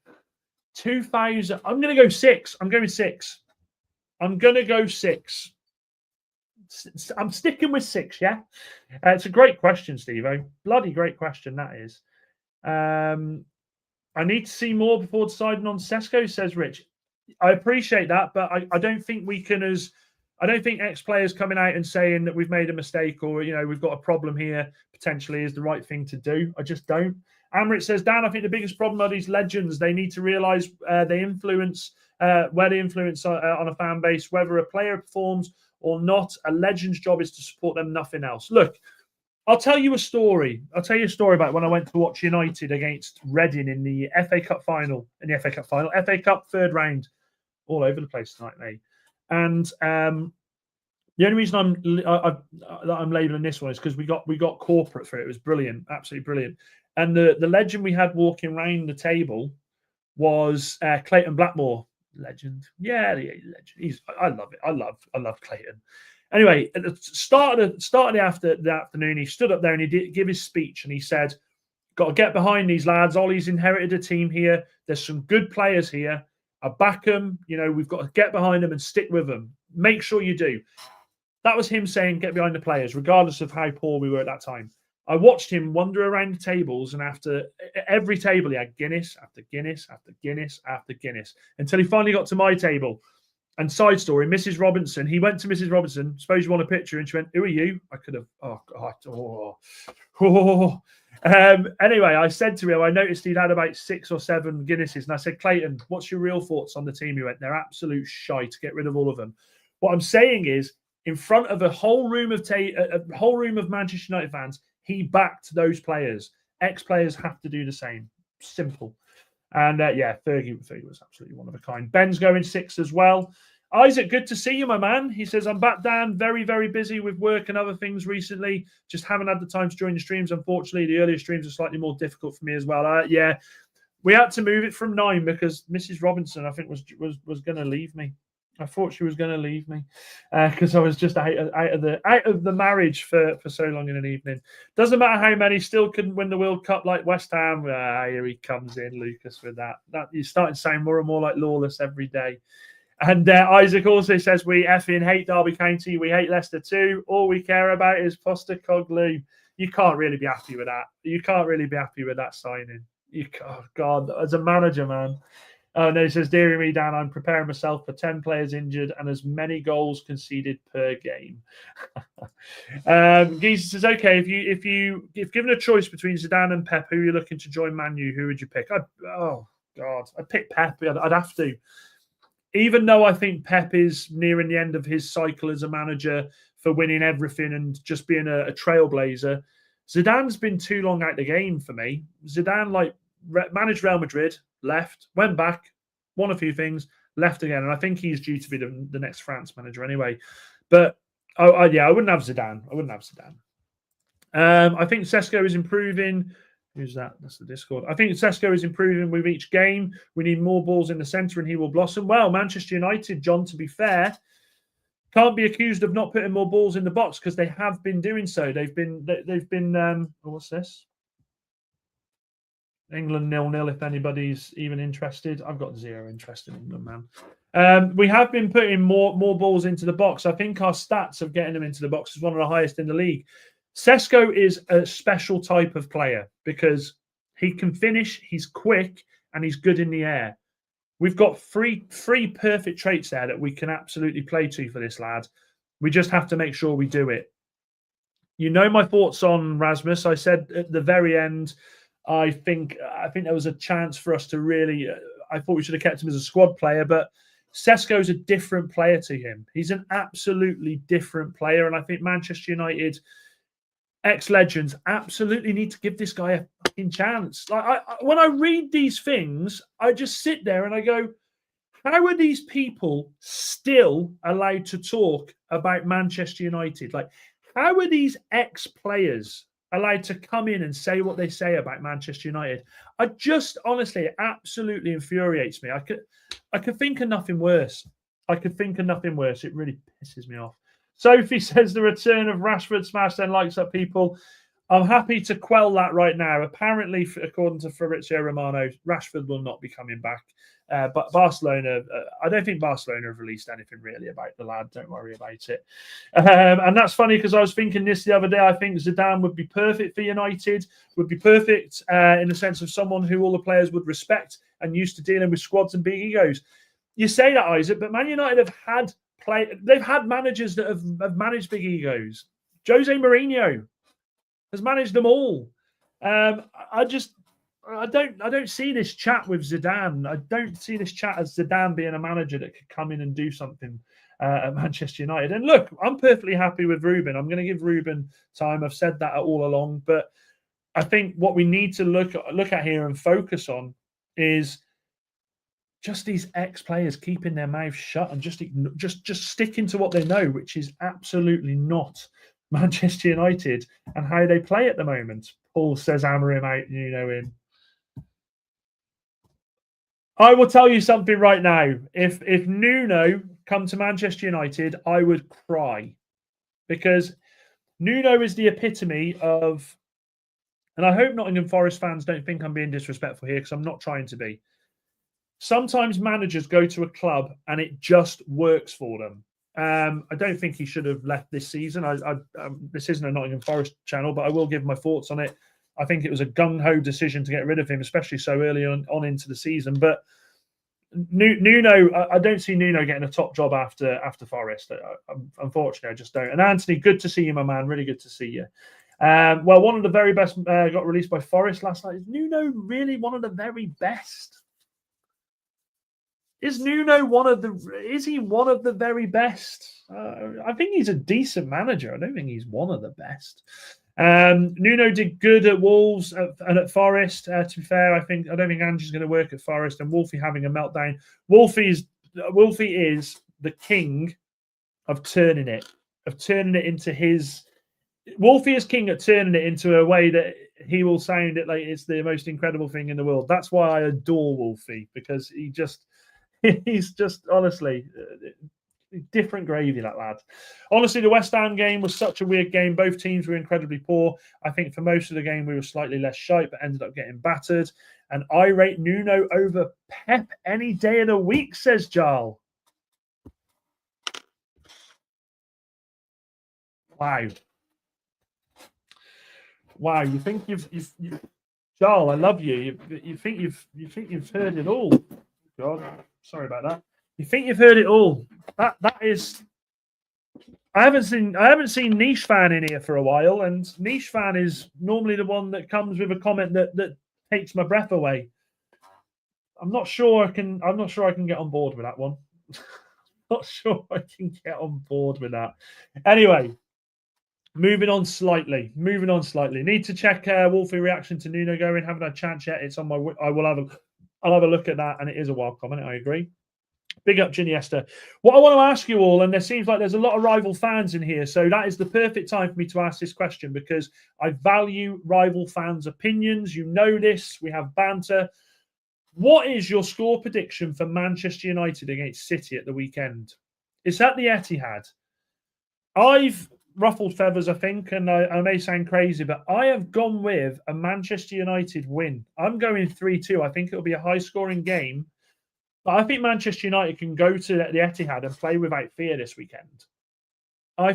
I'm going to go 6. I'm going 6. I'm going to go 6. I'm sticking with 6, yeah? It's a great question, Steve-O. Bloody great question, that is. I need to see more before deciding on Sesko, says Rich. I appreciate that, but I don't think we can I don't think ex-players coming out and saying that we've made a mistake or, we've got a problem here potentially is the right thing to do. I just don't. Amrit says, Dan, I think the biggest problem are these legends. They need to realise they influence where they influence on a fan base, whether a player performs or not. A legend's job is to support them, nothing else. Look, I'll tell you a story. I'll tell you a story about when I went to watch United against Reading in the FA Cup final. FA Cup third round, all over the place tonight, mate. And the only reason I'm labelling this one is because we got corporate for it. It was brilliant, absolutely brilliant. And the legend we had walking around the table was Clayton Blackmore. Legend, yeah, legend. I love it. I love Clayton. Anyway, at the start of the afternoon, he stood up there and he did give his speech, and he said, "Got to get behind these lads. Ollie's inherited a team here. There's some good players here. I back them. You know, we've got to get behind them and stick with them. Make sure you do." That was him saying, "Get behind the players," regardless of how poor we were at that time. I watched him wander around the tables, and after every table, he had Guinness after Guinness after Guinness after Guinness until he finally got to my table. And side story, Mrs. Robinson, he went to Mrs. Robinson, suppose you want a picture, and she went, "Who are you?" I could have, oh, God. Anyway, I said to him, I noticed he'd had about 6 or 7 Guinnesses, and I said, "Clayton, what's your real thoughts on the team?" He went, "They're absolute shite. Get rid of all of them." What I'm saying is, in front of a whole room of Manchester United fans, he backed those players. Ex-players have to do the same. Simple. And Fergie was absolutely one of a kind. Ben's going 6 as well. Isaac, good to see you, my man. He says, "I'm back, Dan. Very, very busy with work and other things recently. Just haven't had the time to join the streams. Unfortunately, the earlier streams are slightly more difficult for me as well." We had to move it from 9 because Mrs. Robinson, I think, was going to leave me. I thought she was going to leave me because I was just out of the marriage for so long in an evening. Doesn't matter how many, still couldn't win the World Cup like West Ham. Here he comes in, Lucas, with that. You're starting to sound more and more like Lawless every day. And Isaac also says, "We effing hate Derby County. We hate Leicester too. All we care about is Postecoglou." You can't really be happy with that. You can't really be happy with that signing. God, as a manager, man. Oh, no, he says, "Dearie me, Dan, I'm preparing myself for 10 players injured and as many goals conceded per game." Geezer says, "Okay, if given a choice between Zidane and Pep, who are you looking to join Man U? Who would you pick?" I'd pick Pep. I'd have to. Even though I think Pep is nearing the end of his cycle as a manager for winning everything and just being a trailblazer, Zidane's been too long out the game for me. Zidane, managed Real Madrid, left, went back, won a few things, left again. And I think he's due to be the next France manager anyway. But I wouldn't have Zidane. I think Sesko is improving. Who's that? That's the Discord. I think Sesko is improving with each game. We need more balls in the centre and he will blossom. Well, Manchester United, John, to be fair, can't be accused of not putting more balls in the box because they have been doing so. They've been what's this? England 0-0, if anybody's even interested. I've got 0 interest in England, man. We have been putting more balls into the box. I think our stats of getting them into the box is one of the highest in the league. Sesko is a special type of player because he can finish, he's quick, and he's good in the air. We've got three perfect traits there that we can absolutely play to for this lad. We just have to make sure we do it. You know my thoughts on Rasmus. I said at the very end, I think there was a chance for us to really. I thought we should have kept him as a squad player, but Sesko's a different player to him. He's an absolutely different player, and I think Manchester United ex-legends absolutely need to give this guy a fucking chance. When I read these things, I just sit there and I go, how are these people still allowed to talk about Manchester United? How are these ex-players allowed to come in and say what they say about Manchester United? I just honestly, it absolutely infuriates me. I could think of nothing worse. It really pisses me off. Sophie says the return of Rashford smash then likes up people. I'm happy to quell that right now. Apparently, according to Fabrizio Romano, Rashford will not be coming back. But Barcelona, I don't think Barcelona have released anything really about the lad. Don't worry about it. And that's funny because I was thinking this the other day. I think Zidane would be perfect for United, would be perfect in the sense of someone who all the players would respect and used to dealing with squads and big egos. You say that, Isaac, but Man United they've had managers that have managed big egos. Jose Mourinho has managed them all. I don't see this chat with Zidane. I don't see this chat as Zidane being a manager that could come in and do something at Manchester United. And look, I'm perfectly happy with Ruben. I'm going to give Ruben time. I've said that all along. But I think what we need to look at here and focus on is just these ex-players keeping their mouths shut and just sticking to what they know, which is absolutely not Manchester United and how they play at the moment. Paul says Amorim out, in. I will tell you something right now. If Nuno come to Manchester United, I would cry, because Nuno is the epitome of, and I hope Nottingham Forest fans don't think I'm being disrespectful here, because I'm not trying to be. Sometimes managers go to a club and it just works for them. I don't think he should have left this season. This isn't a Nottingham Forest channel, but I will give my thoughts on it. I think it was a gung-ho decision to get rid of him, especially so early on into the season. But Nuno, I don't see Nuno getting a top job after Forest. Unfortunately, I just don't. And Anthony, good to see you, my man. Really good to see you. Well, one of the very best got released by Forest last night. Is Nuno really one of the very best? Is Nuno is he one of the very best? I think he's a decent manager. I don't think he's one of the best. Nuno did good at Wolves and at Forest. To be fair, I don't think Ange's going to work at Forest, and Wolfie having a meltdown. Wolfie is the king of turning it into his. Wolfie is king at turning it into a way that he will sound it like it's the most incredible thing in the world. That's why I adore Wolfie, because he's just honestly different gravy, that lad. Honestly, the West Ham game was such a weird game. Both teams were incredibly poor. I think for most of the game we were slightly less shite, but ended up getting battered. And I rate Nuno over Pep any day of the week, says Jarl. Wow, you think you've Jarl, I love you. You think you've heard it all. God, sorry about that. You think you've heard it all. That is. I haven't seen Niche Fan in here for a while, and Niche Fan is normally the one that comes with a comment that takes my breath away. I'm not sure I can get on board with that one. Not sure I can get on board with that. Anyway, moving on slightly. Need to check Wolfie reaction to Nuno going. Haven't had a chance yet. It's on my. I'll have a look at that, and it is a wild comment. I agree. Big up Iniesta. What I want to ask you all, and there seems like there's a lot of rival fans in here, so that is the perfect time for me to ask this question, because I value rival fans' opinions. You know this. We have banter. What is your score prediction for Manchester United against City at the weekend? It's at the Etihad. I've ruffled feathers, I think, and I may sound crazy, but I have gone with a Manchester United win. I'm going 3-2. I think it'll be a high-scoring game. But I think Manchester United can go to the Etihad and play without fear this weekend. I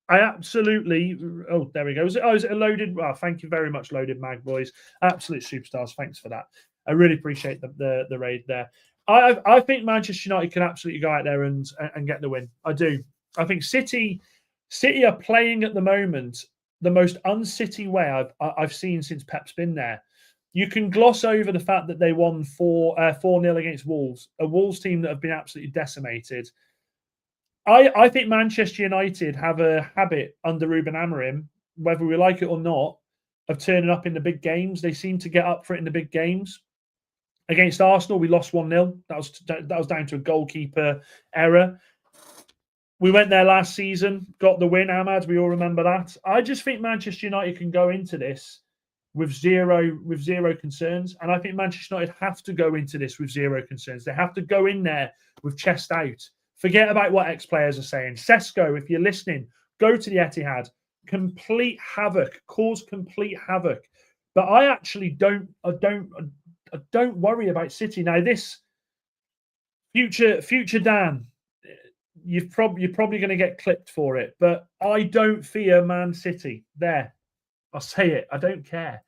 absolutely. Oh, there we go. Is it a loaded? Well, thank you very much, Loaded Mag Boys. Absolute superstars. Thanks for that. I really appreciate the raid there. I think Manchester United can absolutely go out there and get the win. I do. I think City are playing at the moment the most un-City way I've seen since Pep's been there. You can gloss over the fact that they won 4-0 against Wolves, a Wolves team that have been absolutely decimated. I think Manchester United have a habit under Ruben Amorim, whether we like it or not, of turning up in the big games. They seem to get up for it in the big games. Against Arsenal, we lost 1-0. That was down to a goalkeeper error. We went there last season, got the win, Ahmad. We all remember that. I just think Manchester United can go into this with zero concerns. And I think Manchester United have to go into this with zero concerns. They have to go in there with chest out. Forget about what ex-players are saying. Sesko, if you're listening, go to the Etihad. Complete havoc. Cause complete havoc. But I actually don't worry about City. Now, this future Dan, you're probably going to get clipped for it. But I don't fear Man City. There. I'll say it. I don't care.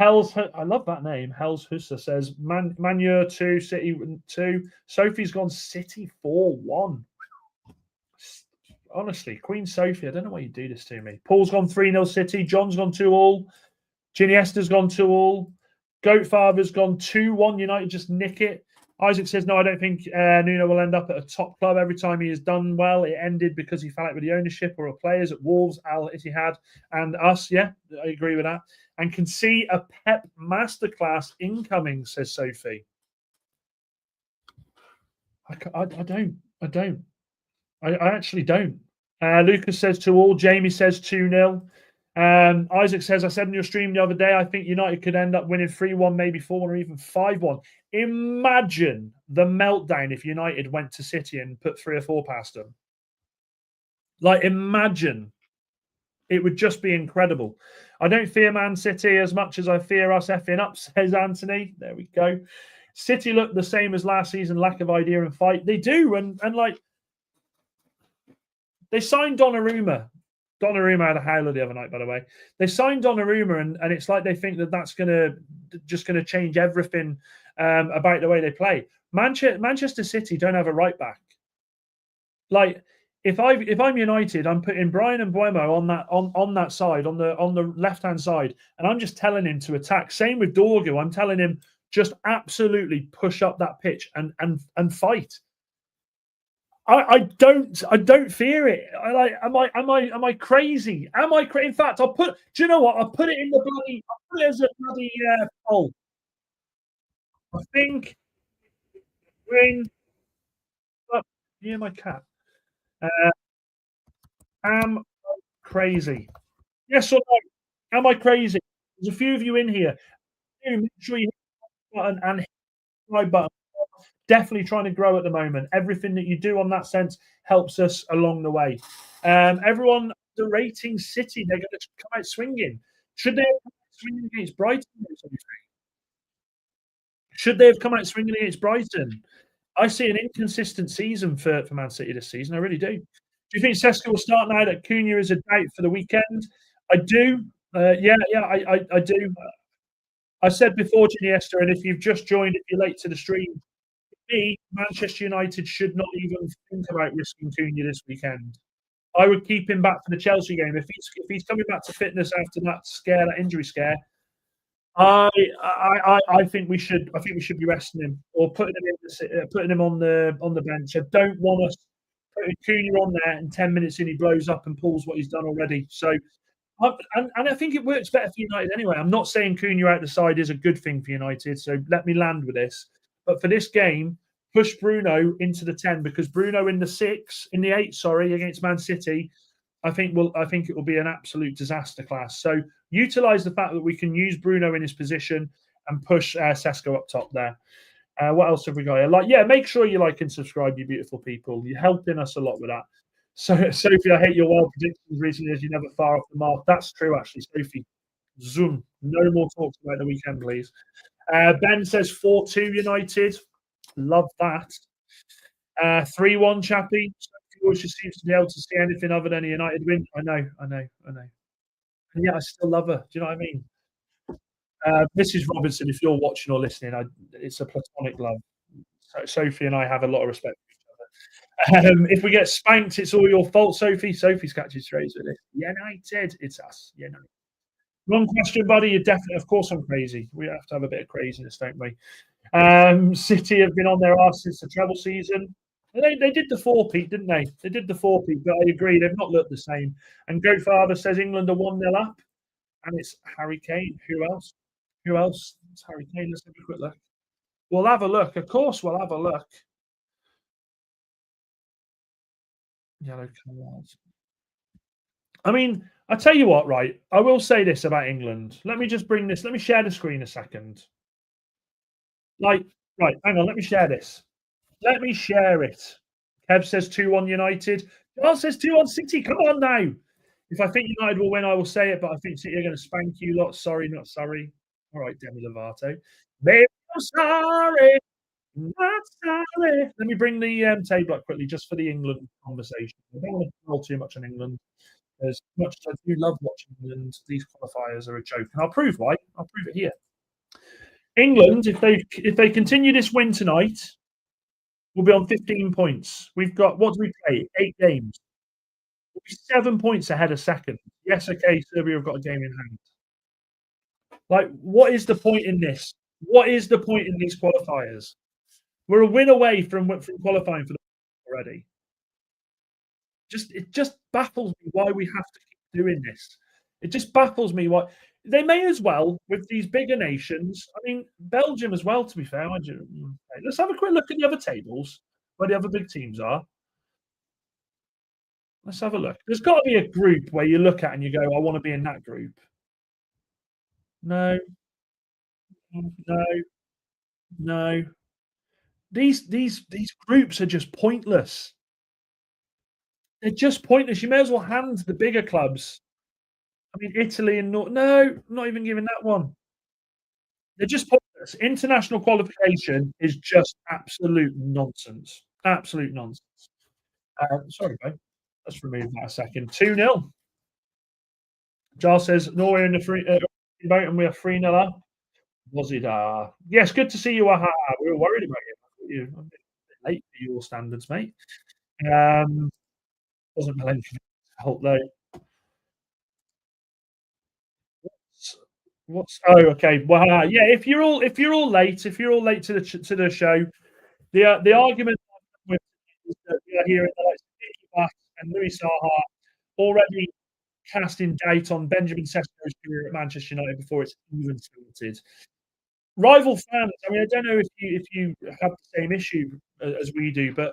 I love that name. Hell's Hussa says, Manu 2, City 2. Sophie's gone City 4-1. Honestly, Queen Sophie, I don't know why you do this to me. Paul's gone 3-0 City. John's gone 2-all. Iniesta's gone 2-all. Goatfather's gone 2-1. United just nick it. Isaac says, no, I don't think Nuno will end up at a top club. Every time he has done well, it ended because he fell out with the ownership or players at Wolves, Al Ittihad, and us. Yeah, I agree with that. And can see a Pep masterclass incoming, says Sophie. I don't. I actually don't. Lucas says 2-2. Jamie says 2-0. Isaac says, I said in your stream the other day, I think United could end up winning 3-1, maybe 4-1, or even 5-1. Imagine the meltdown if United went to City and put 3 or 4 past them. Like, imagine. It would just be incredible. I don't fear Man City as much as I fear us effing up, says Anthony. There we go. City look the same as last season, lack of idea and fight. They do, and like, they signed Donnarumma. Donnarumma had a howler the other night, by the way. They signed Donnarumma, and it's like they think that that's just going to change everything about the way they play. Manchester City don't have a right back. Like, if I'm United, I'm putting Bryan and Mbeumo on that side, on the left hand side, and I'm just telling him to attack. Same with Dorgu. I'm telling him just absolutely push up that pitch and fight. I don't fear it. Am I crazy? Am I crazy? In fact, I'll put. Do you know what? I'll put it in the bloody. I'll put it as a bloody poll. I think win. Yeah, my cat. Am I crazy? Yes or no? Am I crazy? There's a few of you in here. Make sure you hit the button and hit the subscribe button. Definitely trying to grow at the moment. Everything that you do on that sense helps us along the way. Everyone rating City, they're going to come out swinging. Should they have come out swinging against Brighton? Should they have come out swinging against Brighton? I see an inconsistent season for Man City this season. I really do. Do you think Sesko will start now that Cunha is a doubt for the weekend? I do. I do. I said before, Iniesta, and if you've just joined, if you're late to the stream, me, Manchester United should not even think about risking Cunha this weekend. I would keep him back for the Chelsea game. If he's coming back to fitness after that injury scare, I think we should be resting him or putting him on the bench. I don't want us putting Cunha on there and 10 minutes in he blows up and pulls what he's done already. So. And I think it works better for United anyway. I'm not saying Cunha out the side is a good thing for United, so let me land with this. But for this game, push Bruno into the 10 because Bruno in the 8, against Man City, I think it will be an absolute disaster class. So utilize the fact that we can use Bruno in his position and push Sesko up top there. What else have we got here? Make sure you like and subscribe, you beautiful people. You're helping us a lot with that. So, Sophie, I hate your wild predictions recently as you're never far off the mark. That's true, actually, Sophie. Zoom. No more talks about the weekend, please. Ben says 4-2 United. Love that. 3-1, Chappie. Sophie just seems to be able to see anything other than a United win. I know. And yet I still love her. Do you know what I mean? Mrs. Robinson, if you're watching or listening, it's a platonic love. So Sophie and I have a lot of respect. If we get spanked, it's all your fault, Sophie. Sophie's catching strays with it. United, it's us. United. Wrong question, buddy. You're definitely, of course, I'm crazy. We have to have a bit of craziness, don't we? City have been on their arse since the treble season. They did the 4-peat, didn't they? They did the 4-peat, but I agree, they've not looked the same. And Goatfather says England are 1-0 up, and it's Harry Kane. Who else? It's Harry Kane. Let's have a quick look. We'll have a look. Of course, we'll have a look. Yellow cards. I mean, I tell you what, right? I will say this about England. Let me just bring this. Let me share the screen a second. Right, hang on. Let me share this. Let me share it. Kev says 2-1 United. John says 2-1 City. Come on now. If I think United will win, I will say it, but I think City are going to spank you lot. Sorry, not sorry. All right, Demi Lovato. Maybe I'm sorry. Not sorry. Let me bring the table up quickly just for the England conversation. I don't want to dwell too much on England. As much as I do love watching England, these qualifiers are a joke. And I'll prove why. I'll prove it here. England, if they continue this win tonight, we'll be on 15 points. We've got, what do we play? 8 games. We'll be 7 points ahead of second. Yes, okay, Serbia have got a game in hand. Like, what is the point in this? What is the point in these qualifiers? We're a win away from qualifying for the already. It just baffles me why we have to keep doing this. It just baffles me why they may as well with these bigger nations. I mean, Belgium as well, to be fair. Let's have a quick look at the other tables where the other big teams are. Let's have a look. There's got to be a group where you look at and you go, "I want to be in that group." No, no, no. These groups are just pointless. They're just pointless. You may as well hand the bigger clubs. I mean, Italy and no, not even giving that one. They're just pointless. International qualification is just absolute nonsense. Absolute nonsense. Sorry, babe. Let's remove that a second. 2-0. Giles says Norway in the free boat and we are 3-0 up. Was it? Yes, good to see you. We were worried about you. A bit late for your standards, mate. Wasn't Malenkovic help though. What's okay. Well, yeah. If you're all late to the show, the argument is that we are hearing the likes of Nicky Butt and Louis Saha already casting doubt on Benjamin Sesko's career at Manchester United before it's even started. Rival fans. I mean, I don't know if you have the same issue as we do, but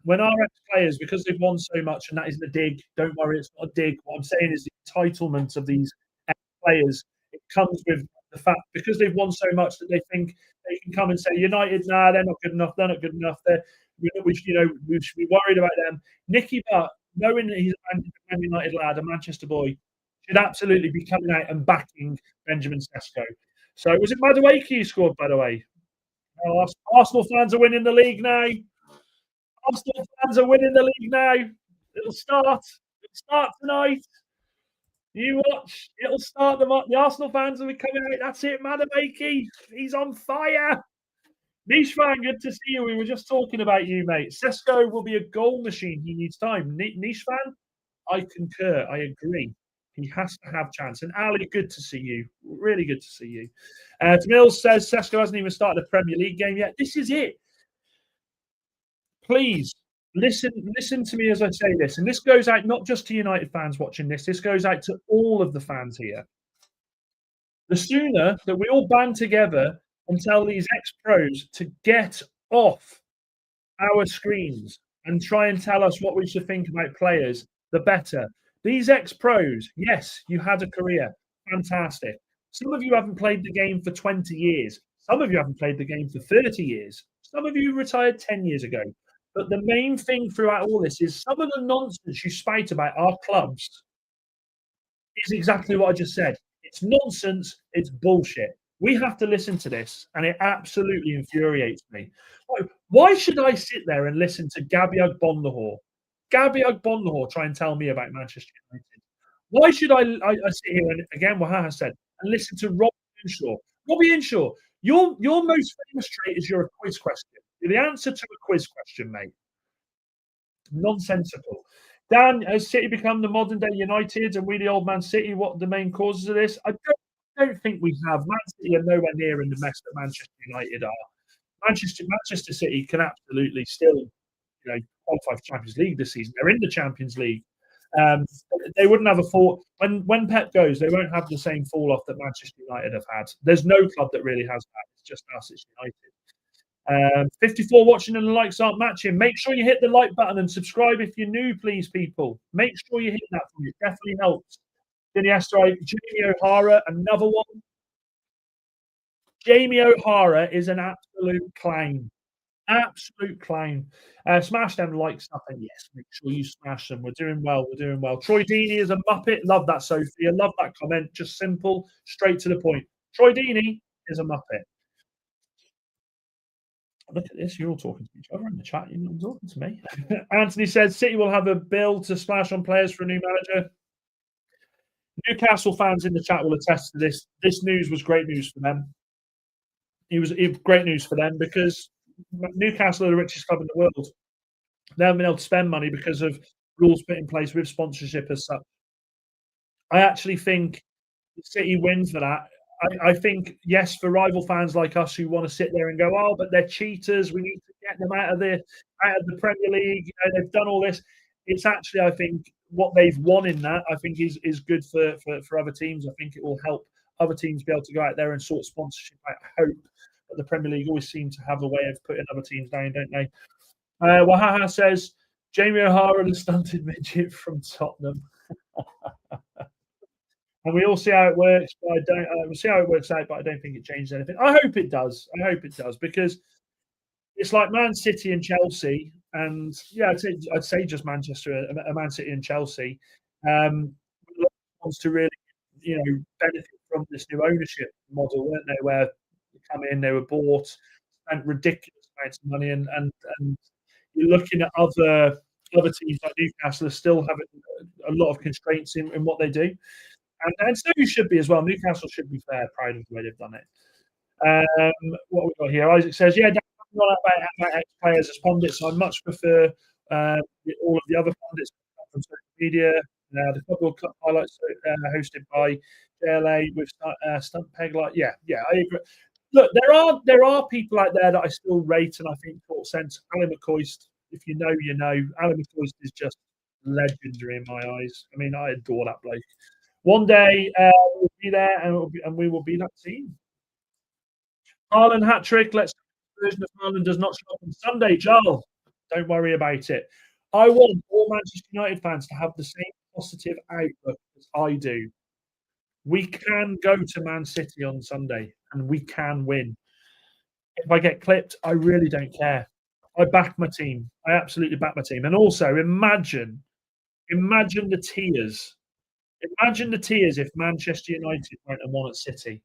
when our ex-players, because they've won so much, and that isn't a dig, don't worry, it's not a dig. What I'm saying is the entitlement of these ex-players, it comes with the fact because they've won so much that they think they can come and say, United, nah, they're not good enough, we should be worried about them. Nicky Butt, knowing that he's a Man United lad, a Manchester boy, should absolutely be coming out and backing Benjamin Sesko. So was it Madueke who scored, by the way? Oh, Arsenal fans are winning the league now. Arsenal fans are winning the league now. It'll start. It'll start tonight. You watch. It'll start. The Arsenal fans will be coming out. That's it. Madueke. He's on fire. Niche fan, good to see you. We were just talking about you, mate. Sesko will be a goal machine. He needs time. Niche fan, I concur. I agree. He has to have chance. And Ali, good to see you. Really good to see you. Mills says Sesko hasn't even started a Premier League game yet. This is it. Please listen to me as I say this. And this goes out not just to United fans watching this. This goes out to all of the fans here. The sooner that we all band together and tell these ex-pros to get off our screens and try and tell us what we should think about players, the better. These ex-pros, yes, you had a career. Fantastic. Some of you haven't played the game for 20 years. Some of you haven't played the game for 30 years. Some of you retired 10 years ago. But the main thing throughout all this is some of the nonsense you spout about our clubs is exactly what I just said. It's nonsense. It's bullshit. We have to listen to this, and it absolutely infuriates me. Why should I sit there and listen to Gabiag Bondahor try and tell me about Manchester United? Why should I sit here and, again, what Haha said, and listen to Robbie Inshaw? Robbie Inshaw, your most famous trait is you're a quiz question. You're the answer to a quiz question, mate. Nonsensical. Dan, has City become the modern day United and we the old Man City? What are the main causes of this? I don't think we have. Man City are nowhere near in the mess that Manchester United are. Manchester City can absolutely still, qualify for Champions League this season. They're in the Champions League. They wouldn't have a fall when Pep goes. They won't have the same fall off that Manchester United have had. There's no club that really has that. It's just us. It's United. 54 watching and the likes aren't matching. Make sure you hit the like button and subscribe if you're new, please, people. Make sure you hit that for me. It definitely helps. Jamie O'Hara, another one. Jamie O'Hara is an absolute clown. Absolute clown. Smash them likes up, and yes, make sure you smash them. We're doing well. We're doing well. Troy Deeney is a muppet. Love that, Sophie. I love that comment. Just simple, straight to the point. Troy Deeney is a muppet. Look at this. You're all talking to each other in the chat. You're not talking to me. Anthony said City will have a bill to splash on players for a new manager. Newcastle fans in the chat will attest to this. This news was great news for them. It was great news for them because Newcastle are the richest club in the world. They haven't been able to spend money because of rules put in place with sponsorship as such. I actually think the City win for that. I think, yes, for rival fans like us who want to sit there and go, oh, but they're cheaters. We need to get them out of the Premier League. You know, they've done all this. It's actually, I think, what they've won in that, I think, is good for other teams. I think it will help other teams be able to go out there and sort sponsorship. I hope. But the Premier League always seem to have a way of putting other teams down, don't they? Wahaha says, Jamie O'Hara, the stunted midget from Tottenham. And we all see how it works, but I don't. We'll see how it works out, but I don't think it changes anything. I hope it does. I hope it does, because it's like Man City and Chelsea, and yeah, I'd say just Manchester, Man City and Chelsea, wants to really, benefit from this new ownership model, weren't they? Where they come in, they were bought, spent ridiculous amounts of money, and you're looking at other teams like Newcastle are still having a lot of constraints in what they do. And so you should be as well. Newcastle should be fair, proud of the way they've done it. What we got here? Isaac says, yeah, not about ex-players as pundits. I much prefer all of the other pundits from social media. The Football Cup highlights hosted by JLA with Stunt Peg. Yeah, I agree. Look, there are people out there that I still rate and I think talk sense. Alan McCoist, if you know, you know. Alan McCoist is just legendary in my eyes. I mean, I adore that bloke. One day we'll be there, and we will be that team. Haaland hat trick. Let's version of Haaland does not show up on Sunday, Charles. Don't worry about it. I want all Manchester United fans to have the same positive outlook as I do. We can go to Man City on Sunday, and we can win. If I get clipped, I really don't care. I back my team. I absolutely back my team. And also, imagine the tears. Imagine the tears if Manchester United went and won at City.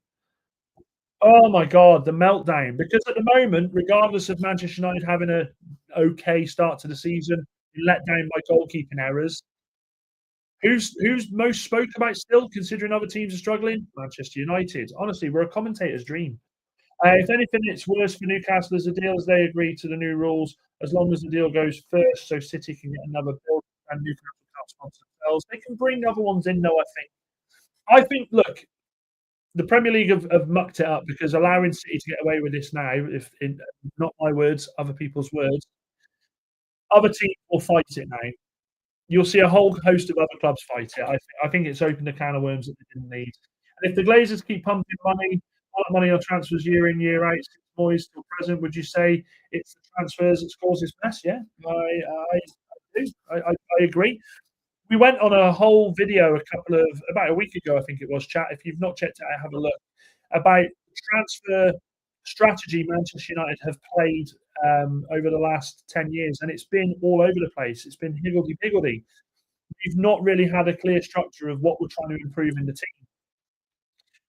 Oh my God, the meltdown. Because at the moment, regardless of Manchester United having an okay start to the season, let down by goalkeeping errors, who's most spoke about still, considering other teams are struggling? Manchester United. Honestly, we're a commentator's dream. If anything, it's worse for Newcastle as the deal as they agree to the new rules, as long as the deal goes first, so City can get another build and Newcastle can't sponsor themselves. They can bring other ones in, though, I think, look, the Premier League have mucked it up because allowing City to get away with this now, if not my words, other people's words, other teams will fight it now. You'll see a whole host of other clubs fight it. I think it's opened a can of worms that they didn't need. And if the Glazers keep pumping money on transfers year in, year out, since Moyes still present, would you say it's the transfers that causes this mess? Yeah, I do. I agree. We went on a whole video about a week ago, I think it was, chat. If you've not checked it out, have a look, about transfer strategy Manchester United have played over the last 10 years, and it's been all over the place. It's been higgledy-piggledy. We've not really had a clear structure of what we're trying to improve in the team.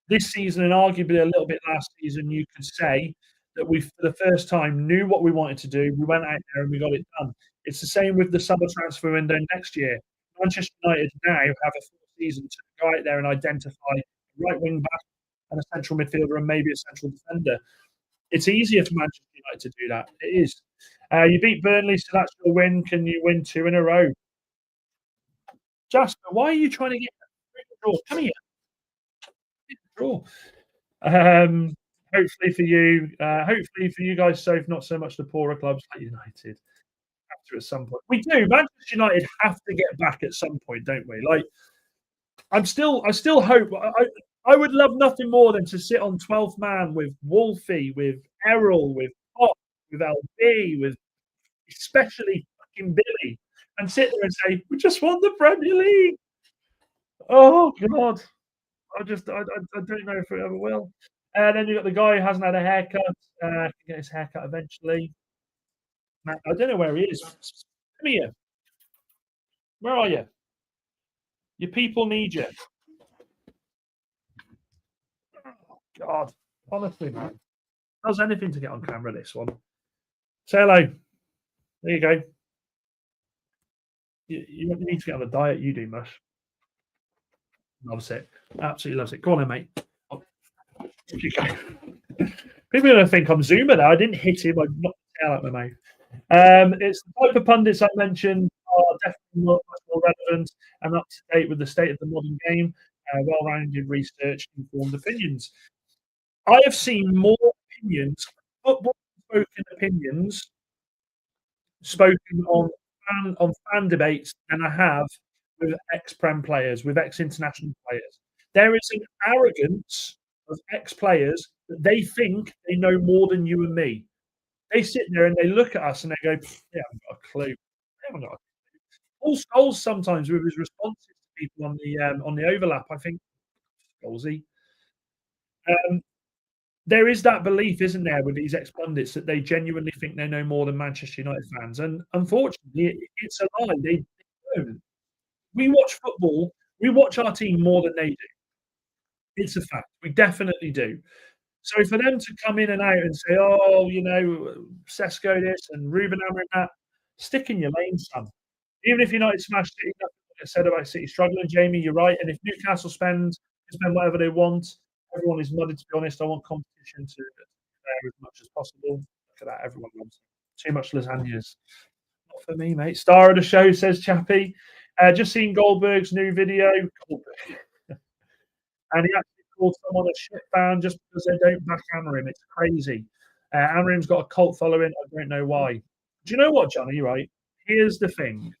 This season, and arguably a little bit last season, you could say that we, for the first time, knew what we wanted to do. We went out there and we got it done. It's the same with the summer transfer window next year. Manchester United now have a full season to go out there and identify a right wing back and a central midfielder and maybe a central defender. It's easier for Manchester United to do that. It is. You beat Burnley, so that's your win. Can you win 2 in a row? Jasper, why are you trying to get a draw? Come here. Draw. Hopefully for you guys, so not so much the poorer clubs like United. At some point, we do. Manchester United have to get back at some point, don't we? Like, I still hope. I would love nothing more than to sit on 12th man with Wolfie, with Errol, with Pop, with LB, with especially fucking Billy, and sit there and say, "We just won the Premier League." Oh God, I don't know if it ever will. And then you got the guy who hasn't had a haircut. Can get his haircut eventually. I don't know where he is. Come here. Where are you? Your people need you. Oh, God. Honestly, man. Does anything to get on camera, this one. Say hello. There you go. You need to get on a diet. You do, Mush. Loves it. Absolutely loves it. Go on then, mate. Oh. People are going to think I'm zooming now. I didn't hit him. I knocked the tail out of my mouth. It's the type of pundits I mentioned are definitely much more relevant and up to date with the state of the modern game. Well-rounded research, informed opinions. I have seen more opinions, football spoken opinions, spoken on fan debates than I have with ex-Prem players, with ex-international players. There is an arrogance of ex-players that they think they know more than you and me. They sit there and they look at us and they go, "They haven't got a clue. They haven't got a clue." Paul Scholes sometimes with his responses to people on the overlap, I think, Scholesy. Um, there is that belief, isn't there, with these ex-pundits that they genuinely think they know more than Manchester United fans, and unfortunately, it's a lie. They don't. We watch football. We watch our team more than they do. It's a fact. We definitely do. So for them to come in and out and say, "Oh, Sesko this and Ruben Amorim that," stick in your lane, son. Even if United smash City, nothing gets said about City struggling, Jamie, you're right, and if Newcastle spend whatever they want, everyone is muddied, to be honest. I want competition to there as much as possible. Look at that, everyone loves it. Too much lasagnas. Not for me, mate. Star of the show, says Chappie. Just seen Goldberg's new video. Goldberg. And he actually called someone a shit fan just because they don't back Amorim. It's crazy. Amorim's got a cult following. I don't know why. Do you know what, Johnny? Right? Here's the thing.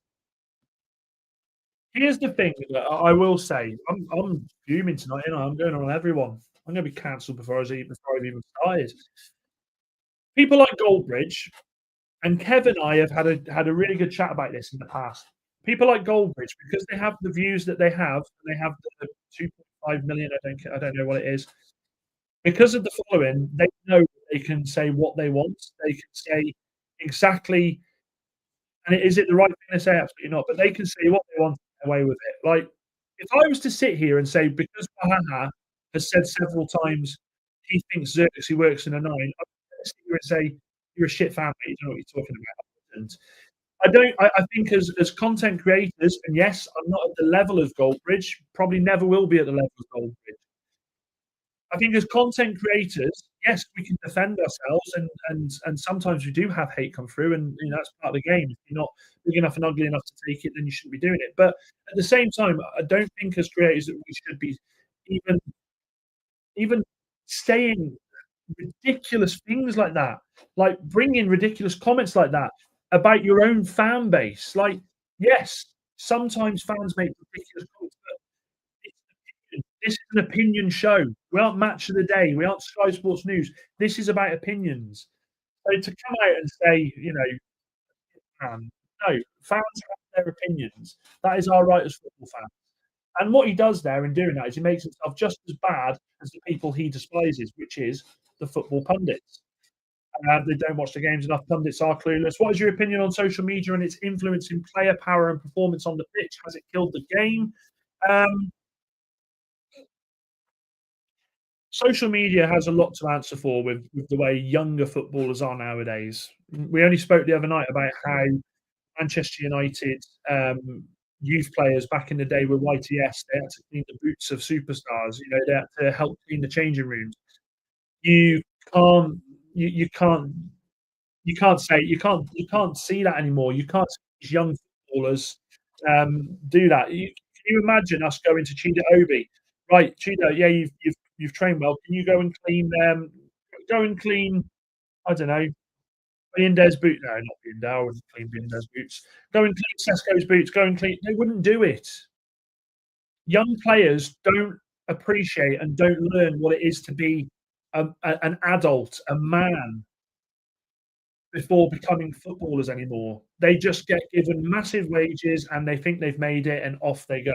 Here's the thing that I will say. I'm fuming tonight. I'm going on everyone. I'm going to be cancelled before I've even started. People like Goldbridge and Kev and I have had a really good chat about this in the past. People like Goldbridge, because they have the views that they have, and they have the 2.5 million. I don't know what it is. Because of the following, they know they can say what they want. They can say exactly, and is it the right thing to say? Absolutely not. But they can say what they want, get away with it. Like if I was to sit here and say because Bahaha has said several times he thinks Xerxes works in a 9, I'd sit here and say you're a shit fan, mate. You don't know what you're talking about. And I don't. I think as content creators, and yes, I'm not at the level of Goldbridge. Probably never will be at the level of Goldbridge. I think as content creators, yes, we can defend ourselves, and sometimes we do have hate come through, and that's part of the game. If you're not big enough and ugly enough to take it, then you shouldn't be doing it. But at the same time, I don't think as creators that we should be even even saying ridiculous things like that, like bringing ridiculous comments like that about your own fan base. Like, yes, sometimes fans make ridiculous comments, but this is an opinion show. We aren't Match of the Day. We aren't Sky Sports News. This is about opinions. So to come out and say, no, fans have their opinions. That is our right as football fans. And what he does there in doing that is he makes himself just as bad as the people he despises, which is the football pundits. They don't watch the games enough. Pundits are clueless. What is your opinion on social media and its influence in player power and performance on the pitch? Has it killed the game? Social media has a lot to answer for with the way younger footballers are nowadays. We only spoke the other night about how Manchester United youth players back in the day with YTS, they had to clean the boots of superstars. They had to help clean the changing rooms. You can't, you can't, you can't see that anymore. You can't see these young footballers do that. Can you imagine us going to Chida Obi? Right, Chida, yeah, you've trained well. Can you go and clean? I don't know. Biender's boot. No, not Biender. I wouldn't clean Biender's boots. Go and clean Sesko's boots. Go and clean. They wouldn't do it. Young players don't appreciate and don't learn what it is to be an adult, a man, before becoming footballers anymore. They just get given massive wages and they think they've made it and off they go.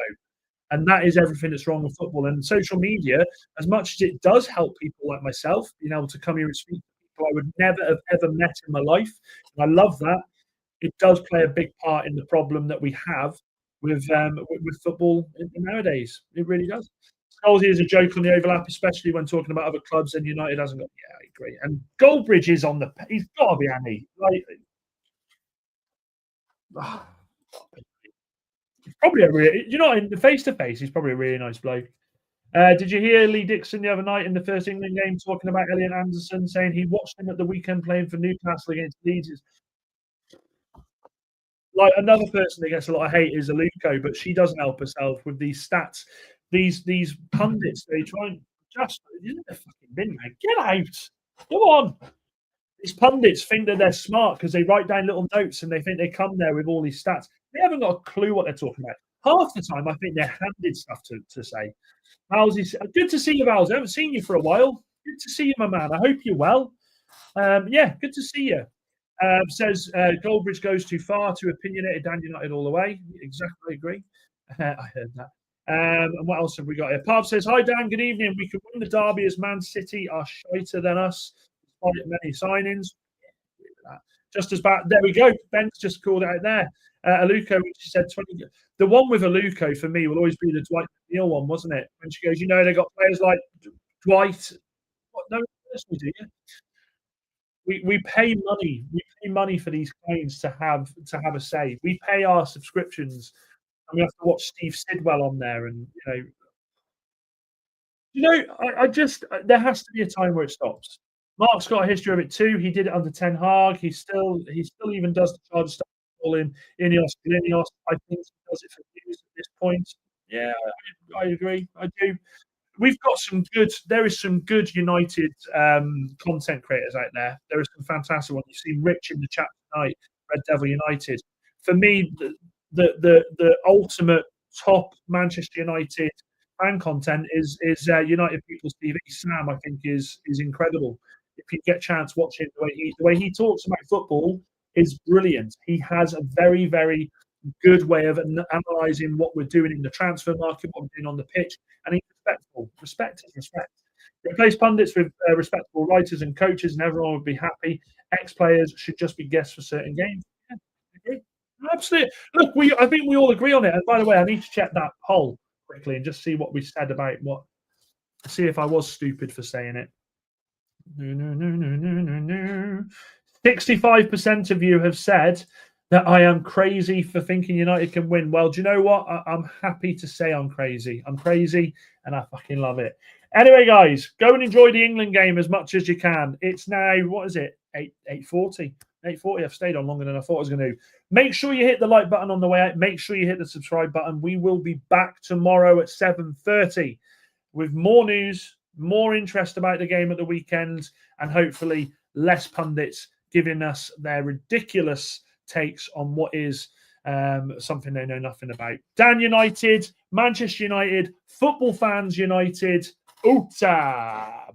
And that is everything that's wrong with football. And social media, as much as it does help people like myself, being able to come here and speak to people I would never have ever met in my life, and I love that, it does play a big part in the problem that we have with football nowadays. It really does. Scholesy is a joke on the overlap, especially when talking about other clubs, and United hasn't got. Yeah, I agree. And Goldbridge is on the. He's got to be Annie. Like, he's probably a really, in the face to face, he's probably a really nice bloke. Did you hear Lee Dixon the other night in the first England game talking about Elliot Anderson, saying he watched him at the weekend playing for Newcastle against Leeds? Like, another person that gets a lot of hate is Aluko, but she doesn't help herself with these stats. These pundits, they try and Just you're in the fucking bin, mate. Get out. Go on. These pundits think that they're smart because they write down little notes and they think they come there with all these stats. They haven't got a clue what they're talking about. Half the time, I think they're handed stuff to say. Valsy, good to see you, Vals. I haven't seen you for a while. Good to see you, my man. I hope you're well. Yeah, good to see you. Says Goldbridge goes too far, too opinionated. Dan United all the way. Exactly, agree. I heard that. And what else have we got here? Pav says, hi, Dan. Good evening. We could win the derby as Man City are shiter than us. Despite many signings. Just as bad. There we go. Ben's just called it out there. Aluko, she said 20. The one with Aluko for me will always be the Dwight McNeil one, wasn't it? When she goes, you know, they got players like Dwight. What? No, do you? We pay money. We pay money for these claims to have a say. We pay our subscriptions, and we have to watch Steve Sidwell on there. And I just there has to be a time where it stops. Mark's got a history of it too. He did it under Ten Hag. He still even does the charge stuff in Ineos. I think he does it for views at this point. Yeah, I agree. I do. We've got there is some good United content creators out there. There is some fantastic ones. You've seen Rich in the chat tonight, Red Devil United. For me, the ultimate top Manchester United fan content is United People's TV. Sam, I think, is incredible. If you get a chance, watch him. The way he talks about football is brilliant. He has a very, very good way of analysing what we're doing in the transfer market, what we're doing on the pitch, and he's respectful. Respect is respect. Replace pundits with respectable writers and coaches, and everyone would be happy. Ex-players should just be guests for certain games. Yeah, I agree. Absolutely. Look, I think we all agree on it. And by the way, I need to check that poll quickly and just see what we said about see if I was stupid for saying it. No. 65% of you have said that I am crazy for thinking United can win. Well, do you know what? I'm happy to say I'm crazy. I'm crazy and I fucking love it. Anyway, guys, go and enjoy the England game as much as you can. It's now, what is it? 8:40. 8:40. I've stayed on longer than I thought I was going to. Make sure you hit the like button on the way out. Make sure you hit the subscribe button. We will be back tomorrow at 7:30 with more news, more interest about the game at the weekend, and hopefully less pundits giving us their ridiculous takes on what is something they know nothing about. Dan United, Manchester United, football fans United, Uta.